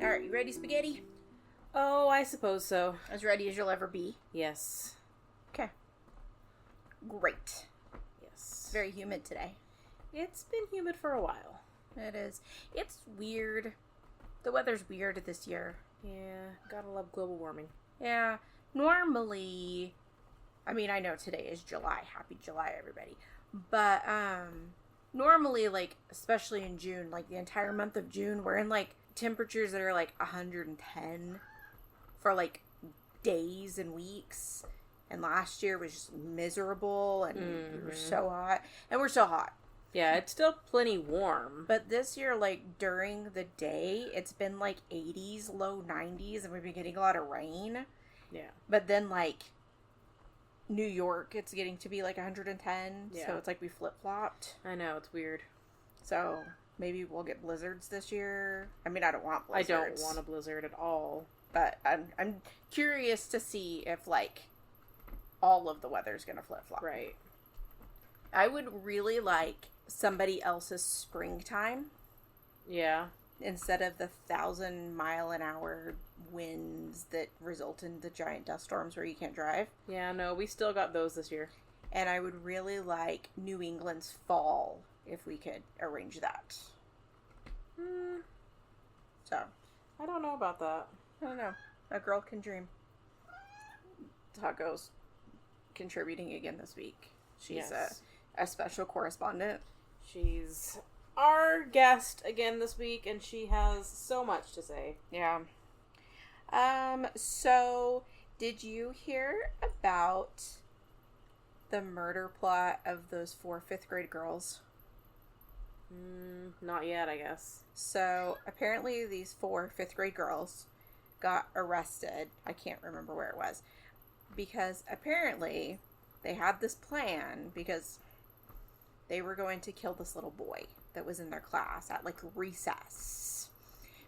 Alright, you ready, spaghetti? Oh, I suppose so. As ready as you'll ever be. Yes. Okay. Great. Yes. It's very humid today. It's been humid for a while. It is. It's weird. The weather's weird this year. Yeah, gotta love global warming. Yeah. Normally, I mean, I know today is July. Happy July, everybody. But, normally, like, especially in June, like, the entire month of June, we're in, like, temperatures that are, like, 110 for, like, days and weeks. And last year was just miserable, and we were so hot. And we're still hot. Yeah, it's still plenty warm. But this year, like, during the day, it's been, like, 80s, low 90s, and we've been getting a lot of rain. Yeah. But then, like, New York, it's getting to be, like, 110, Yeah. so it's like we flip-flopped. I know, it's weird. So, maybe we'll get blizzards this year. I mean, I don't want blizzards. I don't want a blizzard at all. But I'm curious to see if, like, all of the weather's gonna flip-flop. Right. I would really like somebody else's springtime. Yeah. Instead of the 1,000-mile-an-hour winds that result in the giant dust storms where you can't drive. Yeah, no, we still got those this year. And I would really like New England's fall, if we could arrange that. So. I don't know about that. I don't know. A girl can dream. Taco's contributing again this week. She's a special correspondent. She's our guest again this week, and she has so much to say. Yeah. So, did you hear about the murder plot of those 4 5th-grade girls? Not yet, I guess. So, apparently these 4 5th-grade girls got arrested. I can't remember where it was. Because apparently they had this plan because they were going to kill this little boy that was in their class at, like, recess.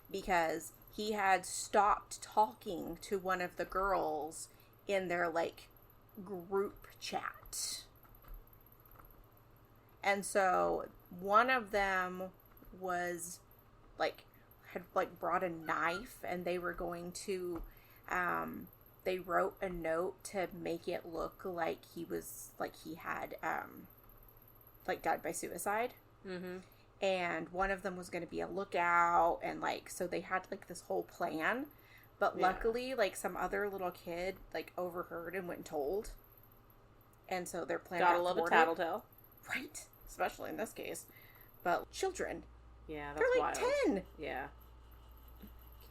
Because he had stopped talking to one of the girls in their, like, group chat. And so one of them was, like, had, like, brought a knife, and they were going to, they wrote a note to make it look like he was, like, he had, like, died by suicide. Mm-hmm. And one of them was going to be a lookout, and, like, so they had, like, this whole plan. But luckily, like, some other little kid, like, overheard and went and told. And so their plan Gotta love a tattletale. Right. Especially in this case. But children. Yeah, that's they're, like, wild. 10. Yeah.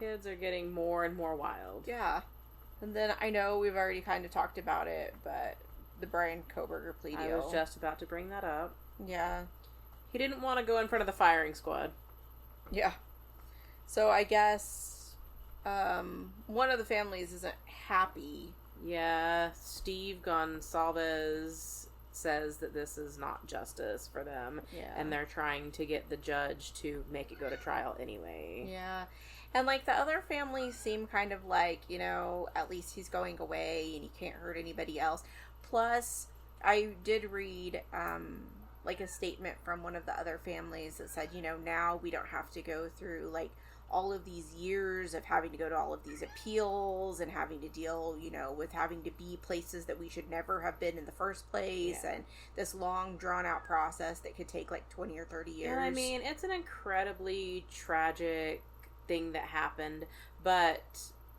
Kids are getting more and more wild. Yeah. And then I know we've already kind of talked about it, but the Brian Koberger plea deal. I was just about to bring that up. Yeah. He didn't want to go in front of the firing squad. Yeah. So I guess one of the families isn't happy. Yeah, Steve Gonsalves says that this is not justice for them. Yeah. And they're trying to get the judge to make it go to trial anyway. Yeah. And, like, the other families seem kind of like, you know, at least he's going away and he can't hurt anybody else. Plus, I did read, like, a statement from one of the other families that said, you know, now we don't have to go through, like, all of these years of having to go to all of these appeals and having to deal, you know, with having to be places that we should never have been in the first place, and this long, drawn-out process that could take, like, 20 or 30 years. And I mean, it's an incredibly tragic thing that happened, but,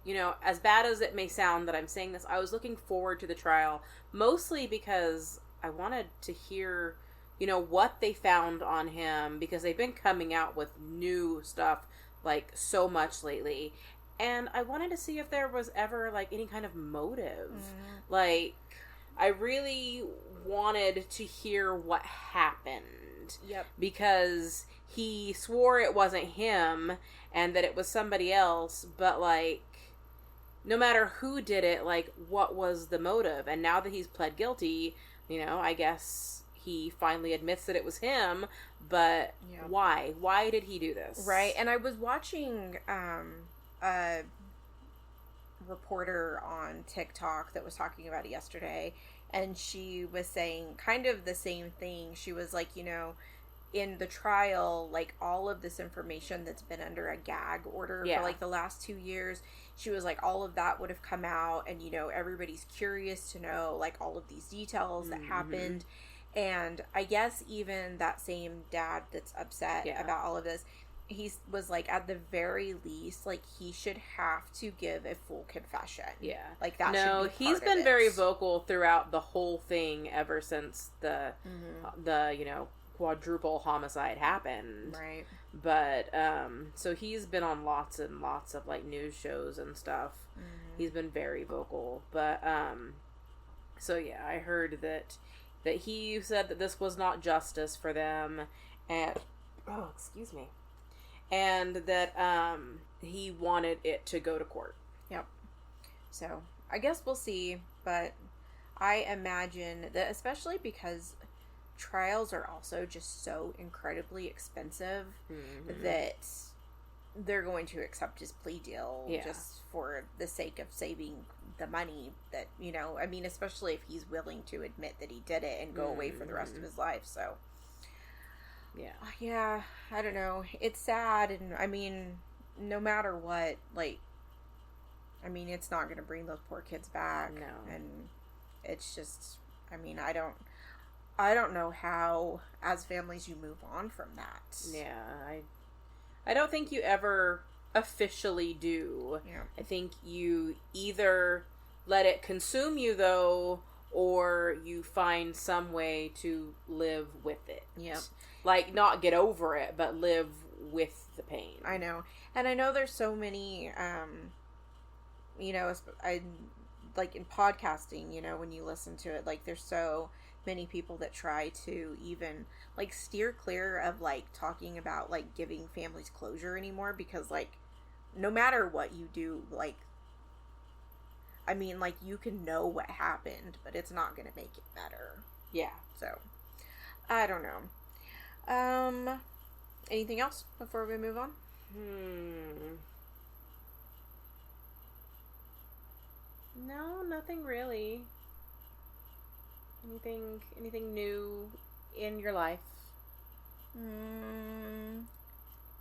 you know, as bad as it may sound that I'm saying this, I was looking forward to the trial, mostly because I wanted to hear, you know, what they found on him, because they've been coming out with new stuff, like, so much lately, and I wanted to see if there was ever, like, any kind of motive. Like, I really wanted to hear what happened. Yep. Because he swore it wasn't him, and that it was somebody else, but, like, no matter who did it, like, what was the motive? And now that he's pled guilty, you know, I guess he finally admits that it was him, but why? Why did he do this? Right, and I was watching a reporter on TikTok that was talking about it yesterday, and she was saying kind of the same thing. She was like, you know, in the trial, like, all of this information that's been under a gag order for, like, the last 2 years, she was like, all of that would have come out, and, you know, everybody's curious to know, like, all of these details that happened. And I guess even that same dad that's upset about all of this, he was like, at the very least, like, he should have to give a full confession. Yeah. Like, that should be he's been very vocal throughout the whole thing ever since the you know, quadruple homicide happened. Right. But, so he's been on lots and lots of, like, news shows and stuff. He's been very vocal. But, so yeah, I heard that he said that this was not justice for them, and, oh, excuse me. And that he wanted it to go to court. Yep. So, I guess we'll see, but I imagine that, especially because trials are also just so incredibly expensive, that they're going to accept his plea deal just for the sake of saving the money that, you know, I mean, especially if he's willing to admit that he did it and go away for the rest of his life, so... Yeah, I don't know. It's sad, and I mean, no matter what, like, I mean, it's not going to bring those poor kids back. No. And it's just, I mean, I don't know how, as families, you move on from that. Yeah, I don't think you ever officially do. Yeah. I think you either let it consume you, though, or you find some way to live with it. Yeah. Like, not get over it, but live with the pain. I know. And I know there's so many, you know, like in podcasting, you know, when you listen to it, like, there's so many people that try to even, like, steer clear of, like, talking about, like, giving families closure anymore, because, like, no matter what you do, like, I mean, like, you can know what happened, but it's not going to make it better. Yeah. So, I don't know. Anything else before we move on? No, nothing really. Anything new in your life?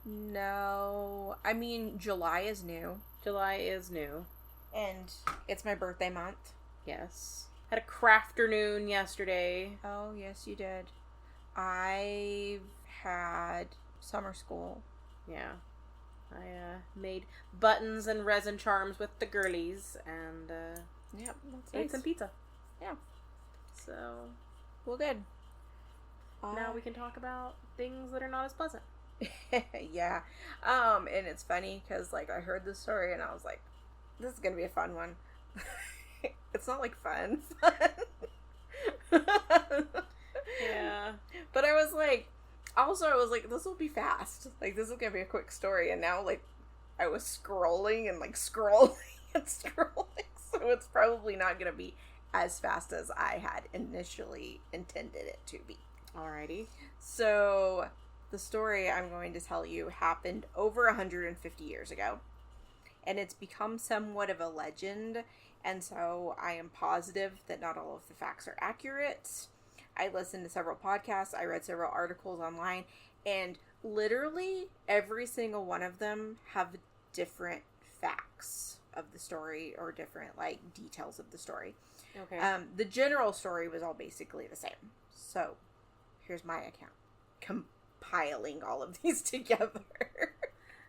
No. I mean, July is new. July is new. And it's my birthday month. Yes. Had a crafternoon yesterday. Oh, yes, you did. I've had summer school. Yeah. I made buttons and resin charms with the girlies, and yep, that's ate nice. some pizza. Yeah. So, well, good. Now we can talk about things that are not as pleasant. Yeah. And it's funny because, like, I heard this story and I was like, this is gonna be a fun one. It's not like fun. Yeah. But I was like, this will be fast. Like, this is gonna be a quick story. And now, like, I was scrolling and, like, scrolling and scrolling. So it's probably not gonna be as fast as I had initially intended it to be. Alrighty. So, the story I'm going to tell you happened over 150 years ago. And it's become somewhat of a legend. And so I am positive that not all of the facts are accurate. I listened to several podcasts. I read several articles online. And literally every single one of them have different facts of the story or different, like, details of the story. Okay. The general story was all basically the same. So, here's my account. Compiling all of these together.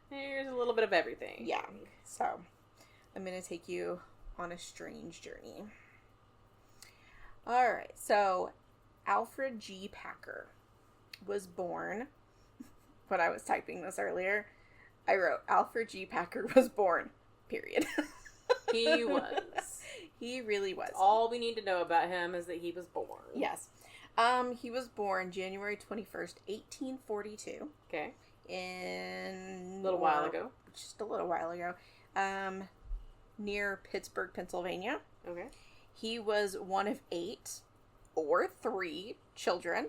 Here's a little bit of everything. Yeah. So, I'm going to take you on a strange journey. Alright, so Alferd G. Packer was born, when I was typing this earlier, I wrote, Alferd G. Packer was born, period. He was. He really was. All we need to know about him is that he was born. Yes. He was born January 21st, 1842. Okay. In... A little while ago. Just a little while ago. Near Pittsburgh, Pennsylvania. Okay. He was one of 8 or 3 children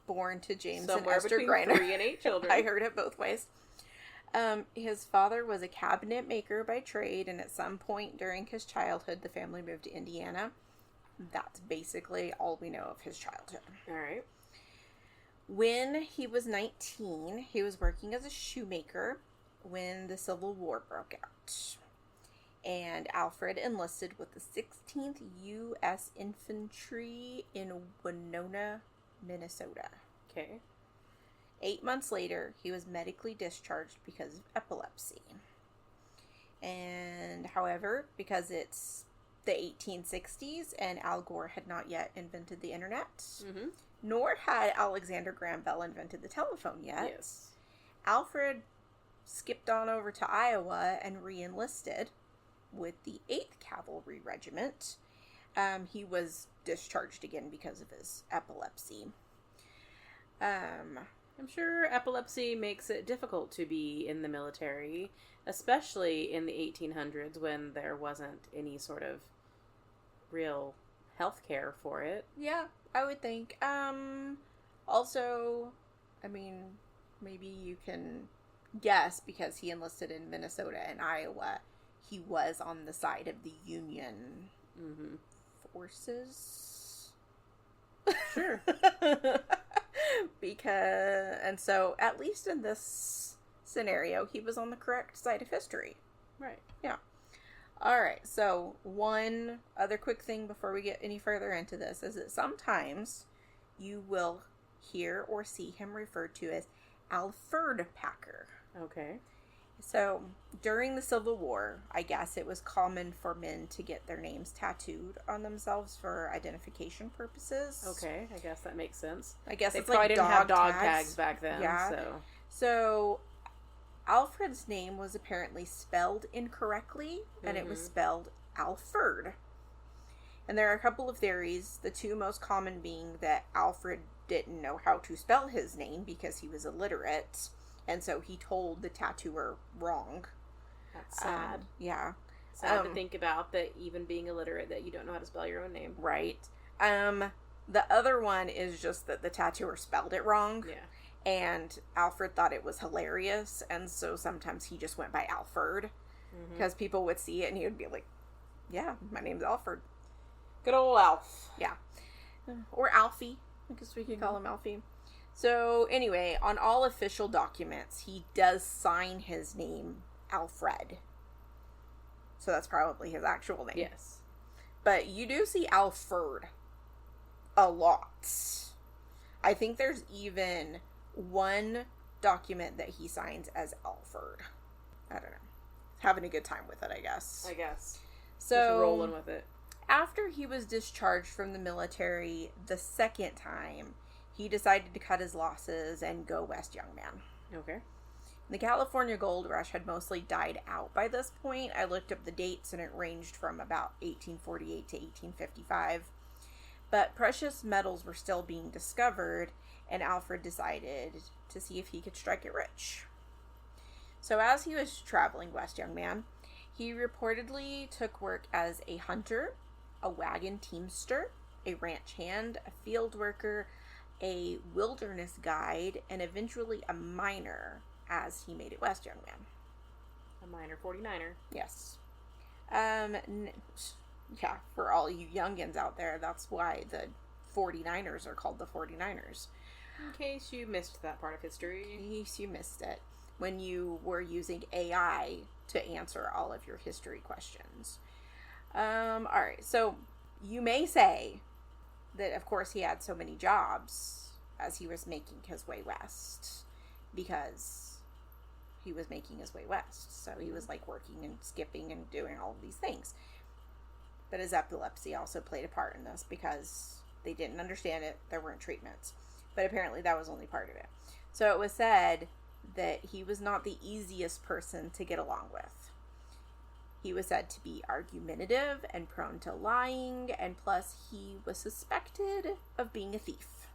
born to James Somewhere and Esther between Greiner. 3 and 8 children. I heard it both ways. His father was a cabinet maker by trade, and at some point during his childhood, the family moved to Indiana. That's basically all we know of his childhood. All right. When he was 19, he was working as a shoemaker when the Civil War broke out. And Alfred enlisted with the 16th U.S. Infantry in Winona, Minnesota. Okay. 8 months later, he was medically discharged because of epilepsy. And, however, because it's the 1860s and Al Gore had not yet invented the internet, Mm-hmm. nor had Alexander Graham Bell invented the telephone yet, Yes. Alfred skipped on over to Iowa and re-enlisted with the 8th Cavalry Regiment. He was discharged again because of his epilepsy. I'm sure epilepsy makes it difficult to be in the military, especially in the 1800s when there wasn't any sort of real health care for it. Yeah, I would think. Also, I mean, maybe you can guess because he enlisted in Minnesota and Iowa, he was on the side of the Union forces. Sure. And so, at least in this scenario, he was on the correct side of history. Right. Yeah. Alright, so one other quick thing before we get any further into this is that sometimes you will hear or see him referred to as Alferd Packer. Okay. So, during the Civil War, I guess it was common for men to get their names tattooed on themselves for identification purposes. Okay, I guess that makes sense. I guess They it's probably like didn't have dog tags tags back then, Yeah. So, Alfred's name was apparently spelled incorrectly, and it was spelled Alferd. And there are a couple of theories, the two most common being that Alfred didn't know how to spell his name because he was illiterate, and so he told the tattooer wrong. That's sad. Yeah. Sad to think about, that even being illiterate, that you don't know how to spell your own name. Right. The other one is just that the tattooer spelled it wrong. Yeah. And Alfred thought it was hilarious, and so sometimes he just went by Alferd. Because people would see it and he would be like, yeah, my name's Alferd. Good old Alf. Yeah. Or Alfie. I guess we could call him Alfie. So, anyway, on all official documents, he does sign his name Alfred. So that's probably his actual name. Yes. But you do see Alferd a lot. I think there's even one document that he signs as Alferd. I don't know. Having a good time with it, I guess. So, just rolling with it. After he was discharged from the military the second time, he decided to cut his losses and go west, young man. Okay. The California gold rush had mostly died out by this point. I looked up the dates and it ranged from about 1848 to 1855. But precious metals were still being discovered, and Alfred decided to see if he could strike it rich. So as he was traveling west, young man, he reportedly took work as a hunter, a wagon teamster, a ranch hand, a field worker, a wilderness guide, and eventually a miner as he made it west, young man. A minor 49er. Yes. Yeah, for all you youngins out there, that's why the 49ers are called the 49ers. In case you missed that part of history. In case you missed it. When you were using AI to answer all of your history questions. Alright, so you may say that, of course, he had so many jobs as he was making his way west. Because he was making his way west. So he was, like, working and skipping and doing all of these things. But his epilepsy also played a part in this because they didn't understand it. There weren't treatments. But apparently that was only part of it. So it was said that he was not the easiest person to get along with. He was said to be argumentative and prone to lying, and plus he was suspected of being a thief.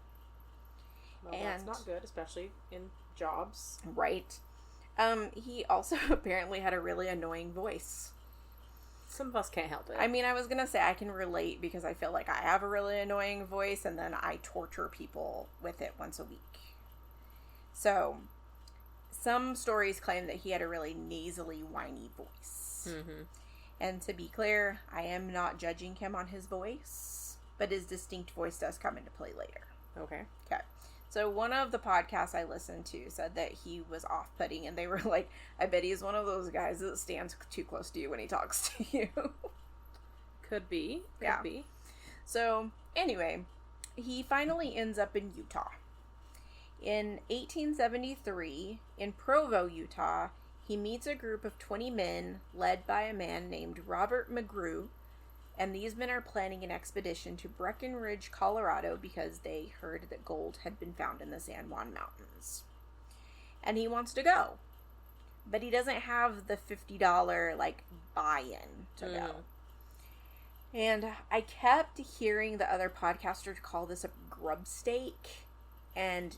Well, that's not good, especially in jobs. Right. He also apparently had a really annoying voice. Some of us can't help it. I mean, I was going to say I can relate because I feel like I have a really annoying voice, and then I torture people with it once a week. So, some stories claim that he had a really nasally, whiny voice. Mm-hmm. And to be clear, I am not judging him on his voice, but his distinct voice does come into play later. Okay. Okay. So one of the podcasts I listened to said that he was off-putting, and they were like, I bet he's one of those guys that stands too close to you when he talks to you. Could be. Could be. So, anyway, he finally ends up in Utah. In 1873, in Provo, Utah, he meets a group of 20 men led by a man named Robert McGrew, and these men are planning an expedition to Breckenridge, Colorado, because they heard that gold had been found in the San Juan Mountains. And he wants to go. But he doesn't have the $50, buy-in to go. And I kept hearing the other podcasters call this a grub stake. And,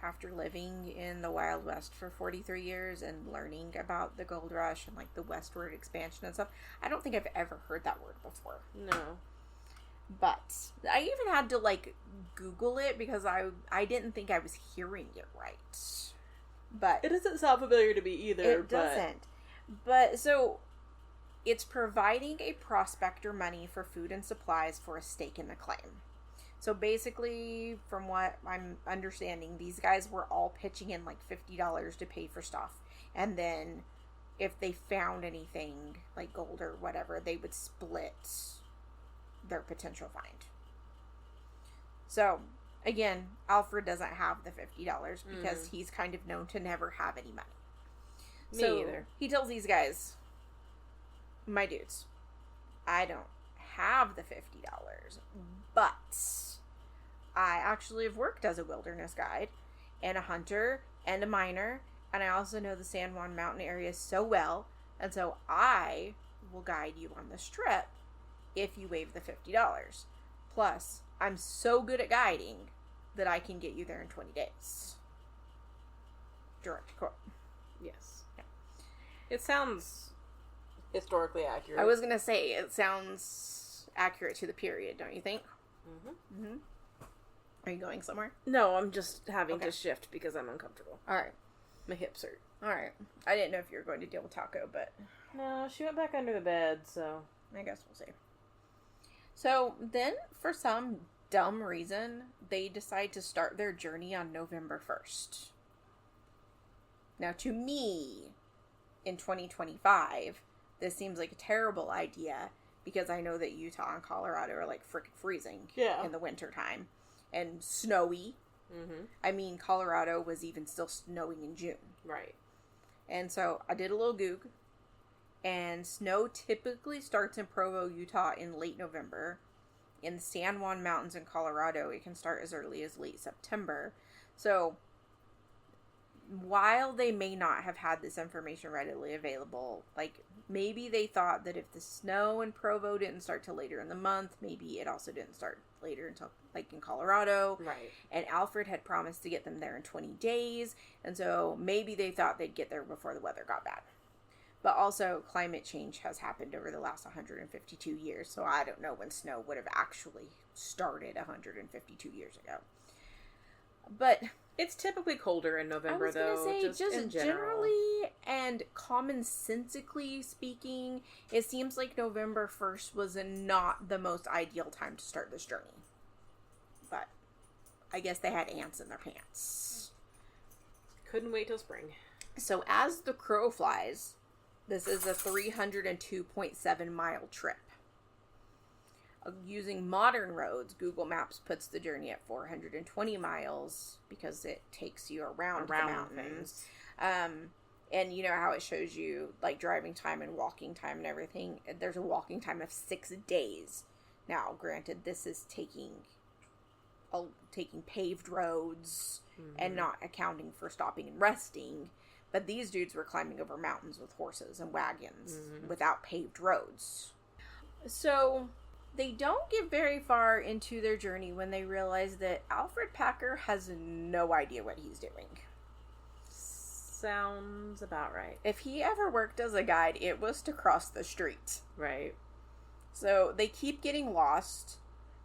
after living in the Wild West for 43 years and learning about the gold rush and, the westward expansion and stuff, I don't think I've ever heard that word before. No. But I even had to, Google it because I didn't think I was hearing it right. But it doesn't sound familiar to me either. It doesn't. But, so, it's providing a prospector money for food and supplies for a stake in the claim. So basically, from what I'm understanding, these guys were all pitching in $50 to pay for stuff. And then if they found anything, like gold or whatever, they would split their potential find. So, again, Alfred doesn't have the $50 because he's kind of known to never have any money. Me either. He tells these guys, my dudes, I don't have the $50, but I actually have worked as a wilderness guide and a hunter and a miner, and I also know the San Juan Mountain area so well, and so I will guide you on this trip if you waive the $50. Plus, I'm so good at guiding that I can get you there in 20 days. Direct quote. Yes. Yeah. It sounds historically accurate. I was going to say, it sounds accurate to the period, don't you think? Mm-hmm. Mm-hmm. Are you going somewhere? No, I'm just having to shift because I'm uncomfortable. All right. My hips hurt. All right. I didn't know if you were going to deal with Taco, but... No, she went back under the bed, so... I guess we'll see. So, then, for some dumb reason, they decide to start their journey on November 1st. Now, to me, in 2025, this seems like a terrible idea, because I know that Utah and Colorado are, frickin' freezing in the wintertime. And snowy. Mm-hmm. I mean, Colorado was even still snowing in June. Right. And so I did a little goog. And snow typically starts in Provo, Utah in late November. In the San Juan Mountains in Colorado, it can start as early as late September. So while they may not have had this information readily available, maybe they thought that if the snow in Provo didn't start till later in the month, maybe it also didn't start later until, in Colorado. Right. And Alfred had promised to get them there in 20 days, and so maybe they thought they'd get there before the weather got bad. But also, climate change has happened over the last 152 years, so I don't know when snow would have actually started 152 years ago. But... it's typically colder in November, though. I was going to say, just in general. generally and commonsensically speaking, it seems like November 1st was not the most ideal time to start this journey. But I guess they had ants in their pants. Couldn't wait till spring. So as the crow flies, this is a 302.7 mile trip. Using modern roads, Google Maps puts the journey at 420 miles because it takes you around the mountains. And you know how it shows you driving time and walking time and everything. There's a walking time of 6 days. Now, granted, this is taking paved roads and not accounting for stopping and resting. But these dudes were climbing over mountains with horses and wagons without paved roads. So... they don't get very far into their journey when they realize that Alferd Packer has no idea what he's doing. Sounds about right. If he ever worked as a guide, it was to cross the street. Right. So they keep getting lost,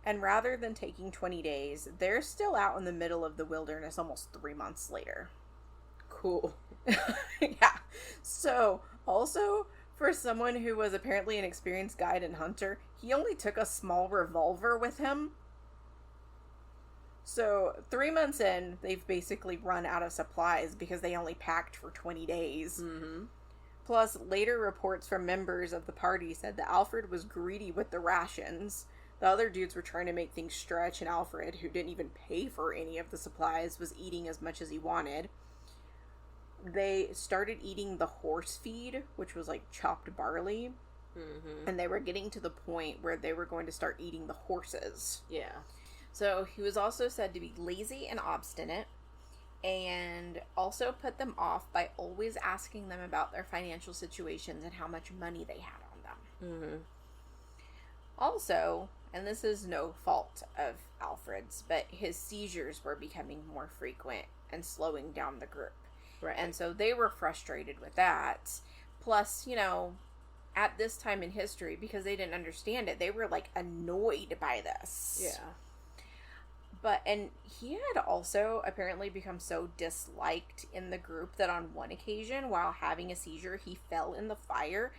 and rather than taking 20 days, they're still out in the middle of the wilderness almost 3 months later. Cool. Yeah. So, also... for someone who was apparently an experienced guide and hunter, he only took a small revolver with him. So 3 months in, they've basically run out of supplies because they only packed for 20 days. Mm-hmm. Plus, later reports from members of the party said that Alfred was greedy with the rations. The other dudes were trying to make things stretch, and Alfred, who didn't even pay for any of the supplies, was eating as much as he wanted. They started eating the horse feed, which was like chopped barley. Mm-hmm. And they were getting to the point where they were going to start eating the horses. Yeah. So he was also said to be lazy and obstinate, and also put them off by always asking them about their financial situations and how much money they had on them. Mm-hmm. Also, and this is no fault of Alfred's, but his seizures were becoming more frequent and slowing down the group. Right. And so they were frustrated with that. Plus, you know, at this time in history, because they didn't understand it, they were like annoyed by this. Yeah. And he had also apparently become so disliked in the group that on one occasion, while having a seizure, he fell in the fire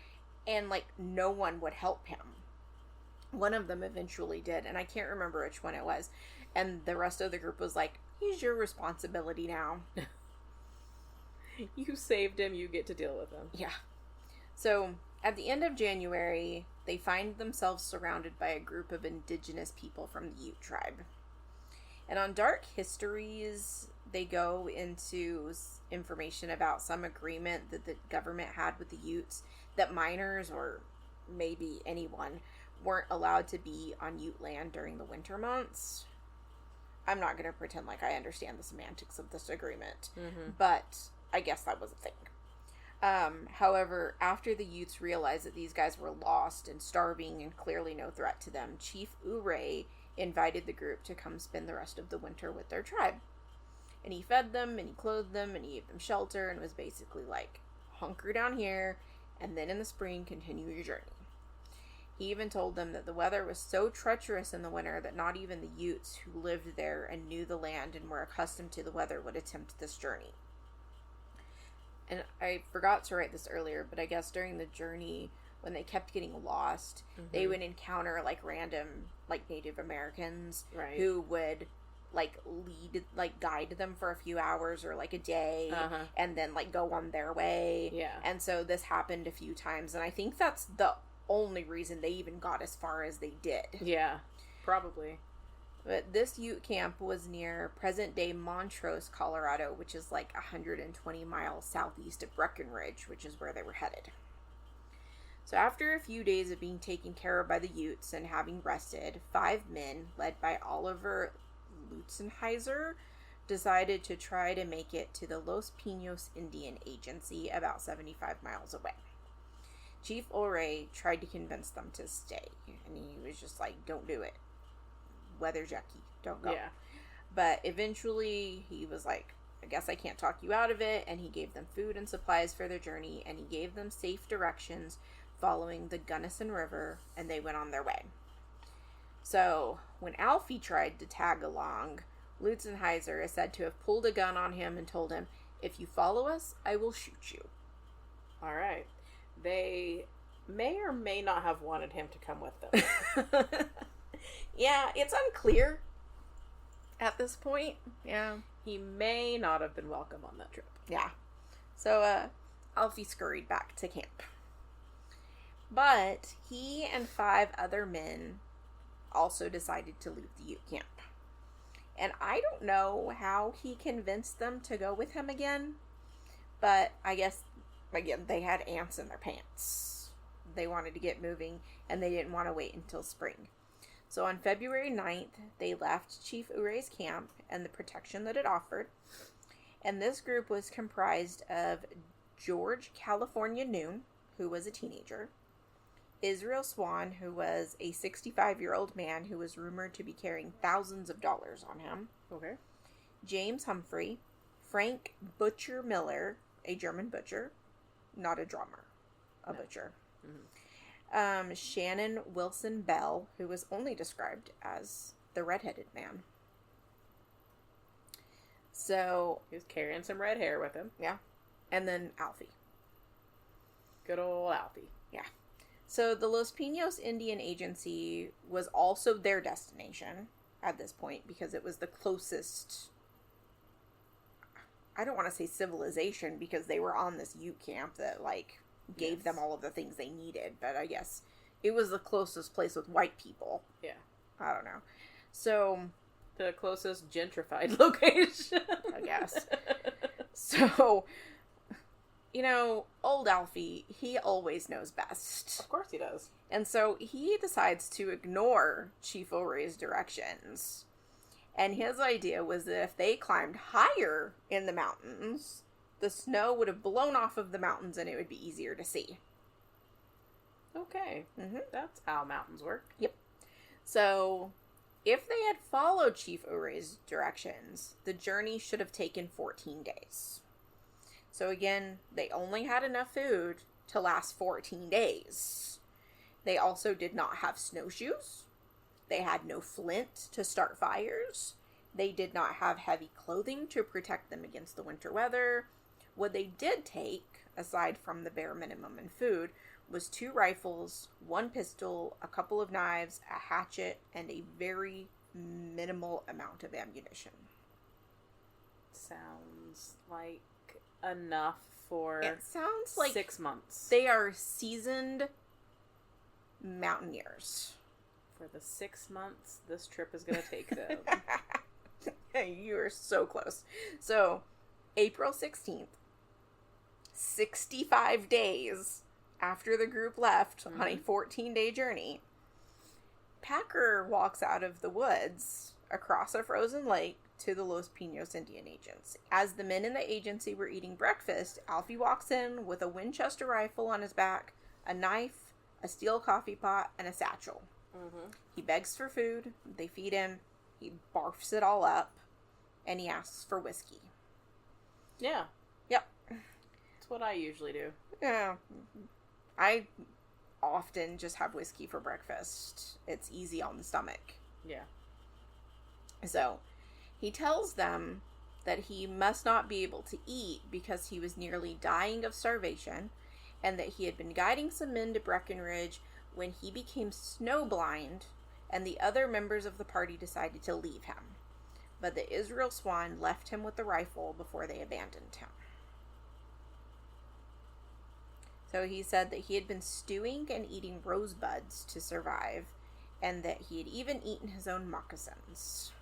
and like no one would help him. One of them eventually did, and I can't remember which one it was. And the rest of the group was like, he's your responsibility now. You saved him, you get to deal with him. Yeah. So, at the end of January, they find themselves surrounded by a group of indigenous people from the Ute tribe. And on Dark Histories, they go into information about some agreement that the government had with the Utes that miners, or maybe anyone, weren't allowed to be on Ute land during the winter months. I'm not going to pretend like I understand the semantics of this agreement, but I guess that was a thing. However, after the Utes realized that these guys were lost and starving and clearly no threat to them, Chief Ouray invited the group to come spend the rest of the winter with their tribe. And he fed them, and he clothed them, and he gave them shelter, and was basically like, hunker down here, and then in the spring, continue your journey. He even told them that the weather was so treacherous in the winter that not even the Utes who lived there and knew the land and were accustomed to the weather would attempt this journey. And I forgot to write this earlier, but I guess during the journey, when they kept getting lost, they would encounter like random like Native Americans who would like guide them for a few hours or like a day and then like go on their way. Yeah. And so this happened a few times, and I think that's the only reason they even got as far as they did. Yeah, probably. But this Ute camp was near present-day Montrose, Colorado, which is like 120 miles southeast of Breckenridge, which is where they were headed. So after a few days of being taken care of by the Utes and having rested, 5 men, led by Oliver Lutzenheiser, decided to try to make it to the Los Pinos Indian Agency about 75 miles away. Chief Ouray tried to convince them to stay, and he was just like, don't do it. Weather's yucky. Don't go. Yeah. But eventually he was like, I guess I can't talk you out of it, and he gave them food and supplies for their journey, and he gave them safe directions following the Gunnison River, and they went on their way. So, when Alfie tried to tag along, Lutzenheiser is said to have pulled a gun on him and told him, if you follow us, I will shoot you. Alright. They may or may not have wanted him to come with them. Yeah, it's unclear at this point. Yeah. He may not have been welcome on that trip. Yeah. So, Alfie scurried back to camp. But he and 5 other men also decided to leave the Ute camp. And I don't know how he convinced them to go with him again, but I guess, again, they had ants in their pants. They wanted to get moving, and they didn't want to wait until spring. So on February 9th, they left Chief Ouray's camp and the protection that it offered. And this group was comprised of George California Noon, who was a teenager, Israel Swan, who was a 65-year-old man who was rumored to be carrying thousands of dollars on him. Okay. James Humphrey, Frank Butcher Miller, a German butcher, not a drummer, a butcher. Mm-hmm. Shannon Wilson Bell, who was only described as the redheaded man. So he was carrying some red hair with him. Yeah. And then Alfie. Good old Alfie. Yeah. So the Los Pinos Indian Agency was also their destination. at this point because it was the closest, I don't want to say civilization because they were on this Ute camp that, like, gave them all of the things they needed. But I guess it was the closest place with white people. Yeah. I don't know. So... the closest gentrified location. I guess. So, you know, old Alfie, he always knows best. Of course he does. And so he decides to ignore Chief O'Rea's directions. And his idea was that if they climbed higher in the mountains, the snow would have blown off of the mountains and it would be easier to see. Okay. Mm-hmm. That's how mountains work. Yep. So, if they had followed Chief O'Rea's directions, the journey should have taken 14 days. So again, they only had enough food to last 14 days. They also did not have snowshoes. They had no flint to start fires. They did not have heavy clothing to protect them against the winter weather. What they did take, aside from the bare minimum in food, was 2 rifles, 1 pistol, a couple of knives, a hatchet, and a very minimal amount of ammunition. Sounds like enough for It sounds like 6 months. they are seasoned mountaineers. For the 6 months this trip is going to take them. You are so close. So, April 16th, 65 days after the group left on a 14-day journey, Packer walks out of the woods across a frozen lake to the Los Pinos Indian Agency. As the men in the agency were eating breakfast, Alfie walks in with a Winchester rifle on his back, a knife, a steel coffee pot, and a satchel. Mm-hmm. He begs for food, they feed him, he barfs it all up, and he asks for whiskey. Yeah. Yep. That's what I usually do. Yeah. I often just have whiskey for breakfast. It's easy on the stomach. Yeah. So, he tells them that he must not be able to eat because he was nearly dying of starvation, and that he had been guiding some men to Breckenridge when he became snowblind, and the other members of the party decided to leave him. But the Israel Swan left him with the rifle before they abandoned him. So he said that he had been stewing and eating rosebuds to survive, and that he had even eaten his own moccasins.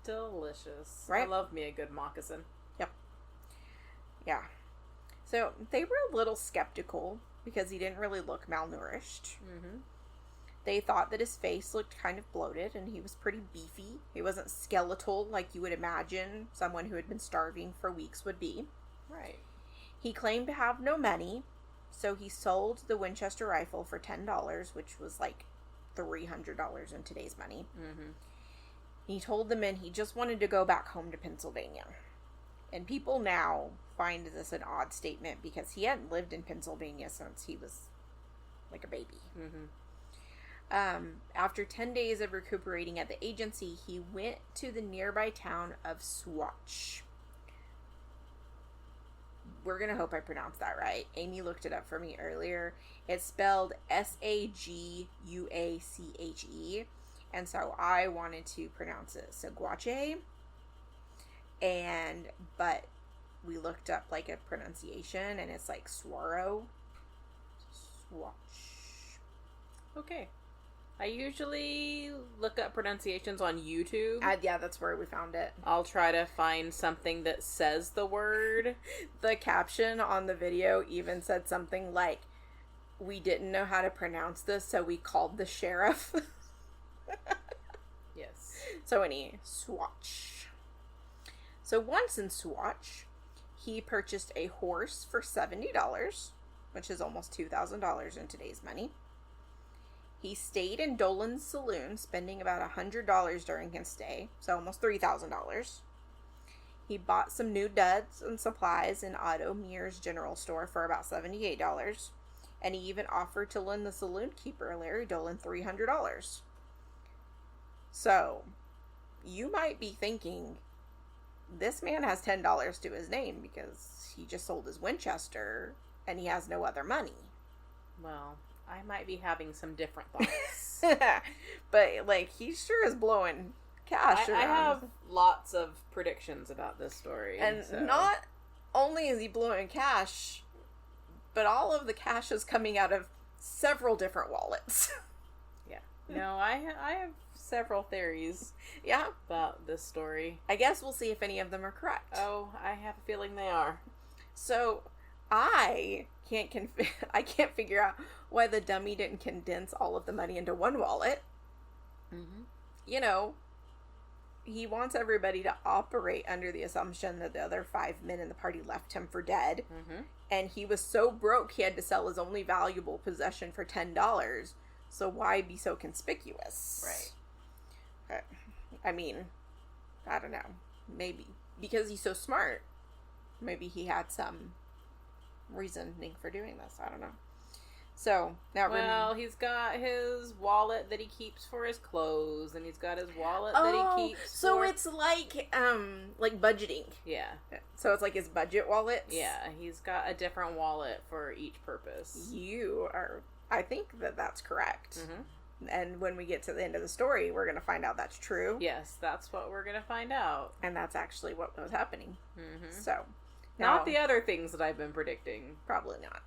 Delicious. Right? I love me a good moccasin. Yep. Yeah. So they were a little skeptical because he didn't really look malnourished. Mm-hmm. They thought that his face looked kind of bloated and he was pretty beefy. He wasn't skeletal like you would imagine someone who had been starving for weeks would be. Right. He claimed to have no money, so he sold the Winchester rifle for $10, which was like $300 in today's money. Mm-hmm. He told the men he just wanted to go back home to Pennsylvania. And people now find this an odd statement because he hadn't lived in Pennsylvania since he was like a baby. Mm-hmm. After 10 days of recuperating at the agency, he went to the nearby town of Swatch. We're going to hope I pronounced that right. Amy looked it up for me earlier. It's spelled Saguache. And so I wanted to pronounce it Saguache. But we looked up like a pronunciation and it's like Swaro. Swatch. Okay. I usually look up pronunciations on YouTube. Yeah, that's where we found it. I'll try to find something that says the word. The caption on the video even said something like, "We didn't know how to pronounce this, so we called the sheriff." Yes. So Swatch. So once in Swatch, he purchased a horse for $70, which is almost $2,000 in today's money. He stayed in Dolan's saloon, spending about $100 during his stay, so almost $3,000. He bought some new duds and supplies in Otto Mears General Store for about $78, and he even offered to lend the saloon keeper, Larry Dolan, $300. So, you might be thinking, this man has $10 to his name because he just sold his Winchester and he has no other money. Well, I might be having some different thoughts. But, like, he sure is blowing cash I around. have lots of predictions about this story. And so. not only is he blowing cash, but all of the cash is coming out of several different wallets. Yeah. No, I have several theories Yeah. about this story. I guess we'll see if any of them are correct. Oh, I have a feeling they are. So, I can't figure out why the dummy didn't condense all of the money into one wallet. Mm-hmm. You know, he wants everybody to operate under the assumption that the other 5 men in the party left him for dead. Mm-hmm. And he was so broke he had to sell his only valuable possession for $10. So why be so conspicuous? Right. I mean, I don't know. Maybe because he's so smart. Maybe he had some reasoning for doing this. I don't know. So now, he's got his wallet that he keeps for his clothes, and he's got his wallet that he keeps. So for... it's like budgeting. Yeah. So it's like his budget wallets. Yeah, he's got a different wallet for each purpose. I think that's correct. Mm-hmm. And when we get to the end of the story, we're going to find out that's true. Yes, that's what we're going to find out. And that's actually what was happening. Mm-hmm. So, not the other things that I've been predicting. Probably not.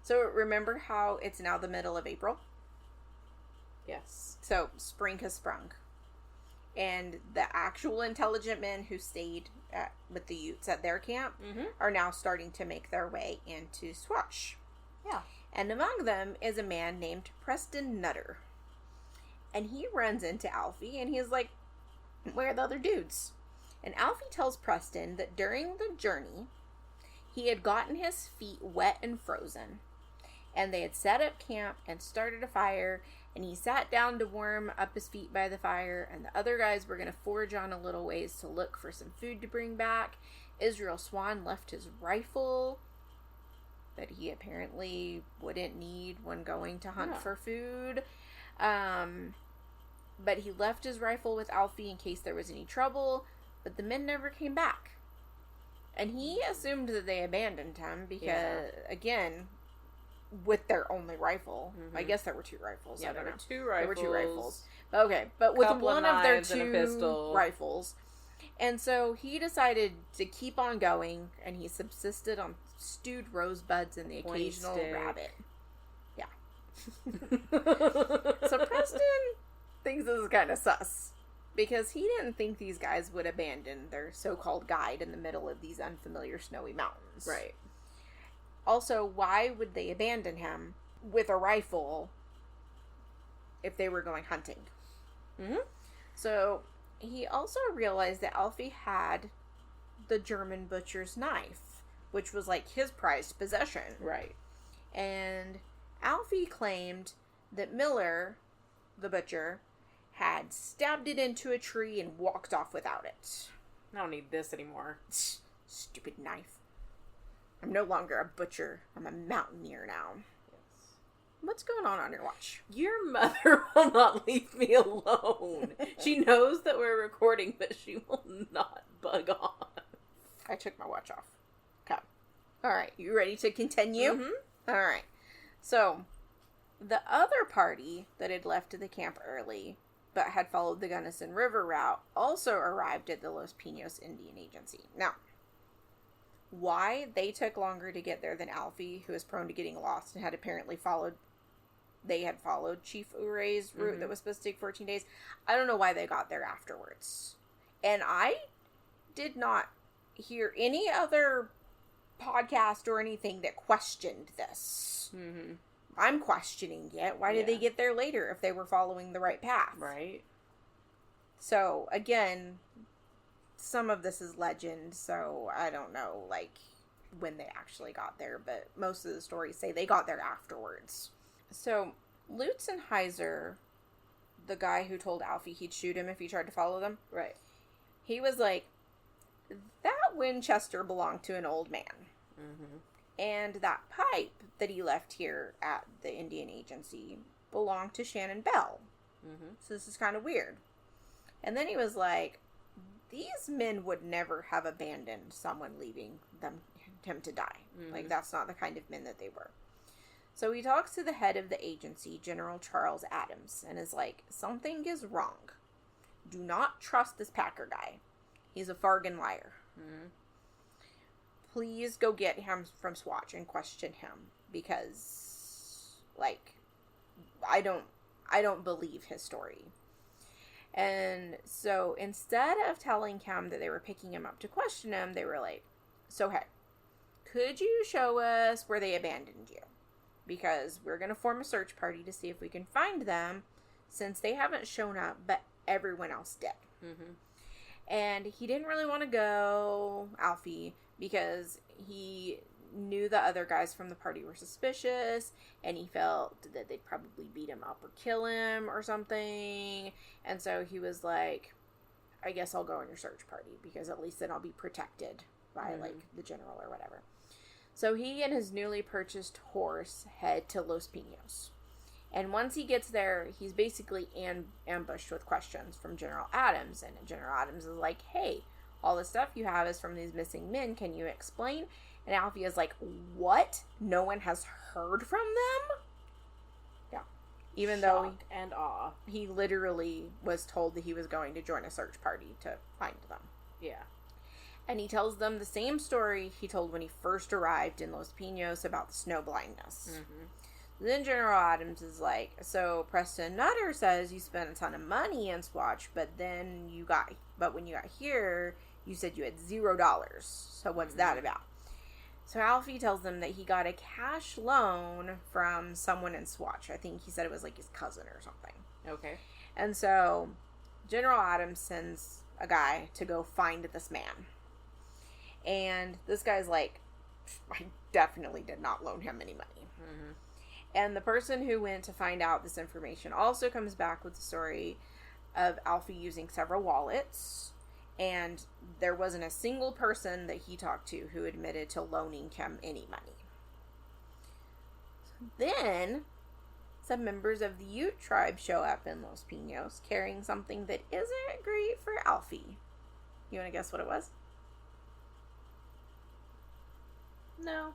So remember how it's now the middle of April? Yes. So spring has sprung. And the actual intelligent men who stayed with the Utes at their camp are now starting to make their way into Swash. Yeah. And among them is a man named Preston Nutter. And he runs into Alfie and he's like, where are the other dudes? And Alfie tells Preston that during the journey, he had gotten his feet wet and frozen. And they had set up camp and started a fire. And he sat down to warm up his feet by the fire. And the other guys were going to forage on a little ways to look for some food to bring back. Israel Swan left his rifle that he apparently wouldn't need when going to hunt for food. But he left his rifle with Alfie in case there was any trouble. But the men never came back. And he assumed that they abandoned him because, again, with their only rifle. I guess there were 2 rifles. Yeah, there were 2 rifles. There were 2 rifles. Okay, but with one of their 2 rifles. And so he decided to keep on going, and he subsisted on stewed rosebuds and the occasional rabbit. Yeah. So Preston thinks this is kind of sus. Because he didn't think these guys would abandon their so-called guide in the middle of these unfamiliar snowy mountains. Right. Also, why would they abandon him with a rifle if they were going hunting? Mm-hmm. So, he also realized that Alfie had the German butcher's knife, which was like his prized possession. Right. And Alfie claimed that Miller, the butcher, had stabbed it into a tree and walked off without it. I don't need this anymore. Stupid knife. I'm no longer a butcher. I'm a mountaineer now. Yes. What's going on your watch? Your mother will not leave me alone. She knows that we're recording, but she will not bug on. I took my watch off. Okay. Alright, you ready to continue? Mm-hmm. Alright. So, the other party that had left the camp early but had followed the Gunnison River route, also arrived at the Los Pinos Indian Agency. Now, why they took longer to get there than Alfie, who was prone to getting lost and had apparently followed Chief Ure's route that was supposed to take 14 days, I don't know why they got there afterwards. And I did not hear any other podcast or anything that questioned this. Mm-hmm. I'm questioning it. Why did they get there later if they were following the right path? Right. So, again, some of this is legend, so I don't know, like, when they actually got there, but most of the stories say they got there afterwards. So, Lutzenheiser, the guy who told Alfie he'd shoot him if he tried to follow them, Right. he was like, that Winchester belonged to an old man. Mm-hmm. And that pipe that he left here at the Indian Agency belonged to Shannon Bell. Mm-hmm. So this is kind of weird. And then he was like, these men would never have abandoned someone leaving him to die. Mm-hmm. Like, that's not the kind of men that they were. So he talks to the head of the agency, General Charles Adams, and is like, something is wrong. do not trust this Packer guy. He's a fargan liar. Mm-hmm. Please go get him from Swatch and question him, because, like, I don't believe his story. And so instead of telling him that they were picking him up to question him, they were like, so hey, could you show us where they abandoned you? Because we're going to form a search party to see if we can find them, since they haven't shown up, but everyone else did. Mm-hmm. And he didn't really want to go, Alfie, because he knew the other guys from the party were suspicious, and he felt that they'd probably beat him up or kill him or something. And so he was like, I guess I'll go on your search party, because at least then I'll be protected by, like, the general or whatever. So he and his newly purchased horse head to Los Pinos. And once he gets there, he's basically ambushed with questions from General Adams. And General Adams is like, hey, all the stuff you have is from these missing men. Can you explain? And Alfie is like, what? No one has heard from them? Yeah. Even though and awe. He literally was told that he was going to join a search party to find them. Yeah. And he tells them the same story he told when he first arrived in Los Pinos about the snow blindness. Mm-hmm. Then General Adams is like, so Preston Nutter says you spent a ton of money in Swatch, but when you got here, you said you had $0. So what's that about? So Alfie tells them that he got a cash loan from someone in Swatch. I think he said it was like his cousin or something. Okay. And so General Adams sends a guy to go find this man. And this guy's like, I definitely did not loan him any money. Mm-hmm. And the person who went to find out this information also comes back with the story of Alfie using several wallets. And there wasn't a single person that he talked to who admitted to loaning him any money. Then, some members of the Ute tribe show up in Los Pinos carrying something that isn't great for Alfie. You want to guess what it was? No.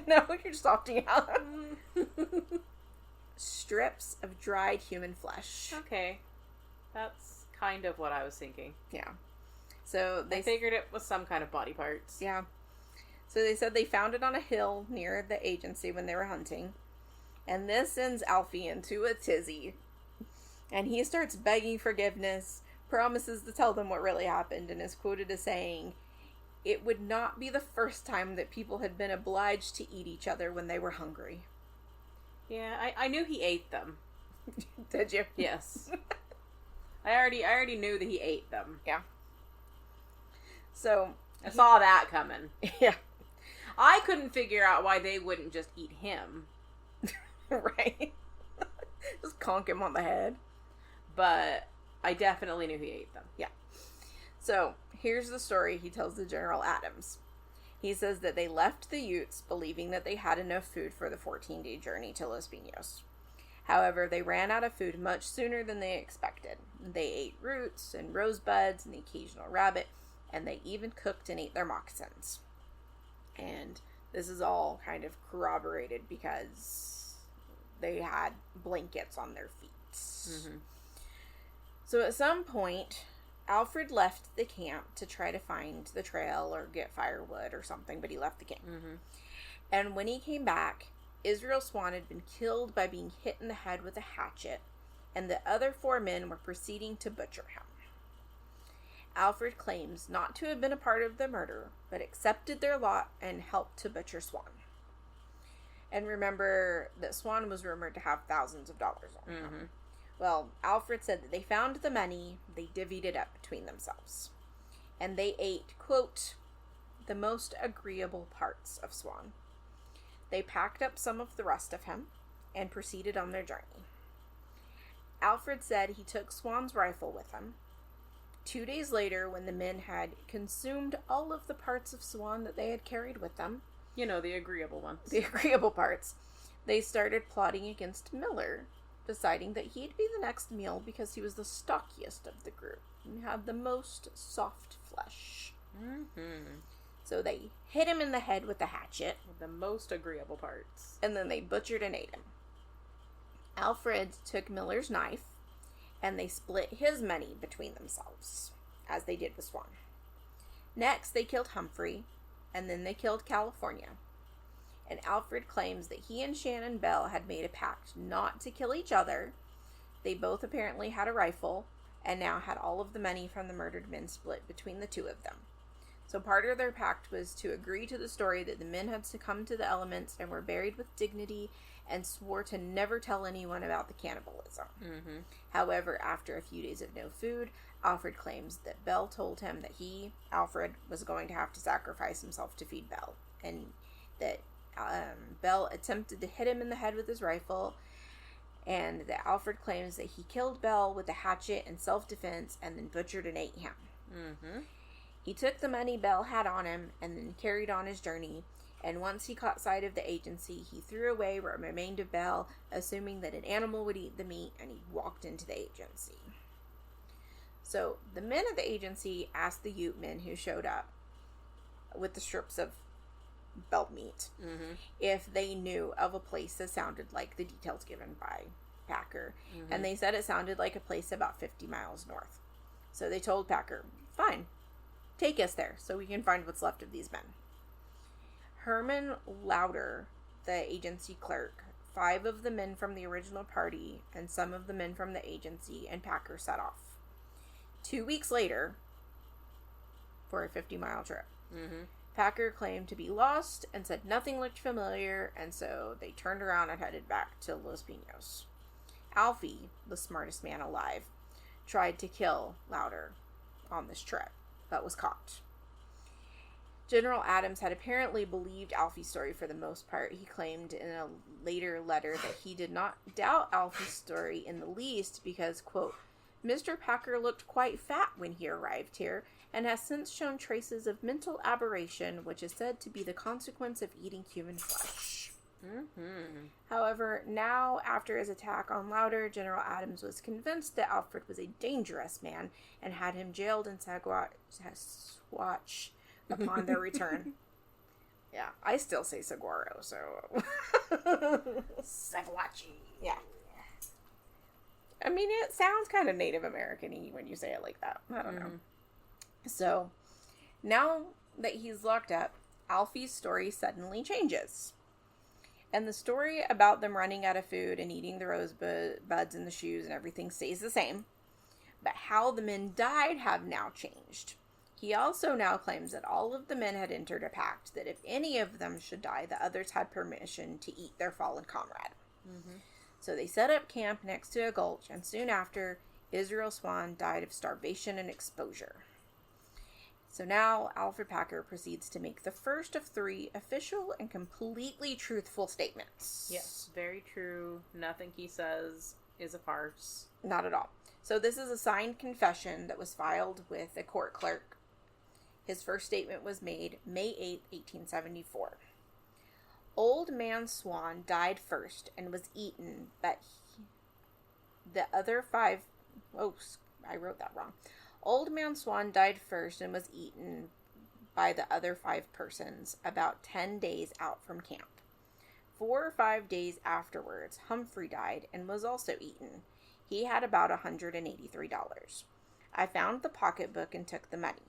No, you're just opting out. Strips of dried human flesh. Okay. That's kind of what I was thinking. Yeah. So they I figured it was some kind of body parts. Yeah. So they said they found it on a hill near the agency when they were hunting. And this sends Alfie into a tizzy. And he starts begging forgiveness, promises to tell them what really happened, and is quoted as saying, it would not be the first time that people had been obliged to eat each other when they were hungry. Yeah, I knew he ate them. Did you? Yes. I already knew that he ate them. Yeah. So I saw that coming. Yeah. I couldn't figure out why they wouldn't just eat him. Right. Just conk him on the head. But I definitely knew he ate them. Yeah. So, here's the story he tells to General Adams. He says that they left the Utes believing that they had enough food for the 14-day journey to Los Pinos. However, they ran out of food much sooner than they expected. They ate roots and rosebuds and the occasional rabbit, and they even cooked and ate their moccasins. And this is all kind of corroborated because they had blankets on their feet. Mm-hmm. So at some point, Alfred left the camp to try to find the trail or get firewood or something, but he left the camp. Mm-hmm. And when he came back, Israel Swan had been killed by being hit in the head with a hatchet, and the other 4 men were proceeding to butcher him. Alfred claims not to have been a part of the murder, but accepted their lot and helped to butcher Swan. And remember that Swan was rumored to have thousands of dollars on him. Mm-hmm. Well, Alfred said that they found the money, they divvied it up between themselves. And they ate, quote, the most agreeable parts of Swan. They packed up some of the rest of him and proceeded on their journey. Alfred said he took Swan's rifle with him. 2 days later, when the men had consumed all of the parts of Swan that they had carried with them, you know, the agreeable ones. The agreeable parts, they started plotting against Miller, deciding that he'd be the next meal because he was the stockiest of the group and had the most soft flesh. Mm-hmm. So they hit him in the head with the hatchet. The most agreeable parts. And then they butchered and ate him. Alfred took Miller's knife and they split his money between themselves, as they did with Swan. Next, they killed Humphrey, and then they killed California. And Alferd claims that he and Shannon Bell had made a pact not to kill each other. They both apparently had a rifle, and now had all of the money from the murdered men split between the two of them. So part of their pact was to agree to the story that the men had succumbed to the elements and were buried with dignity, and swore to never tell anyone about the cannibalism. Mm-hmm. However, after a few days of no food, Alferd claims that Bell told him that he, Alfred, was going to have to sacrifice himself to feed Bell, and that Bell attempted to hit him in the head with his rifle, and that Alfred claims that he killed Bell with a hatchet in self-defense and then butchered and ate him. Mm-hmm. He took the money Bell had on him and then carried on his journey, and once he caught sight of the agency, he threw away what remained of Bell, assuming that an animal would eat the meat, and he walked into the agency. So, the men at the agency asked the Ute men who showed up with the strips of Bell meat Mm-hmm. if they knew of a place that sounded like the details given by Packer. Mm-hmm. And they said it sounded like a place about 50 miles north. So they told Packer, fine, take us there so we can find what's left of these men. Herman Lauder, the agency clerk, 5 of the men from the original party, and some of the men from the agency, and Packer set off. 2 weeks later, for a 50-mile trip, Mm-hmm. Packer claimed to be lost and said nothing looked familiar, and so they turned around and headed back to Los Pinos. Alfie, the smartest man alive, tried to kill Lauder on this trip, but was caught. General Adams had apparently believed Alfie's story for the most part. He claimed in a later letter that he did not doubt Alfie's story in the least because, quote, Mr. Packer looked quite fat when he arrived here, and has since shown traces of mental aberration, which is said to be the consequence of eating human flesh. Mm-hmm. However, now, after his attack on Lauder, General Adams was convinced that Alfred was a dangerous man, and had him jailed in Saguache upon their return. Yeah, I still say saguaro, so... Saguache. Yeah. I mean, it sounds kind of Native American-y when you say it like that. I don't know. So, now that he's locked up, Alfie's story suddenly changes. And the story about them running out of food and eating the rosebuds and the shoes and everything stays the same. But how the men died have now changed. He also now claims that all of the men had entered a pact that if any of them should die, the others had permission to eat their fallen comrade. Mm-hmm. So they set up camp next to a gulch, and soon after, Israel Swan died of starvation and exposure. So now, Alferd Packer proceeds to make the first of 3 official and completely truthful statements. Yes, very true. Nothing he says is a farce. Not at all. So this is a signed confession that was filed with a court clerk. His first statement was made May 8, 1874. Old Man Swan died first and was eaten, but the other 5... Oh, I wrote that wrong. Old Man Swan died first and was eaten by the other 5 persons about 10 days out from camp. 4 or 5 days afterwards, Humphrey died and was also eaten. He had about $183. I found the pocketbook and took the money.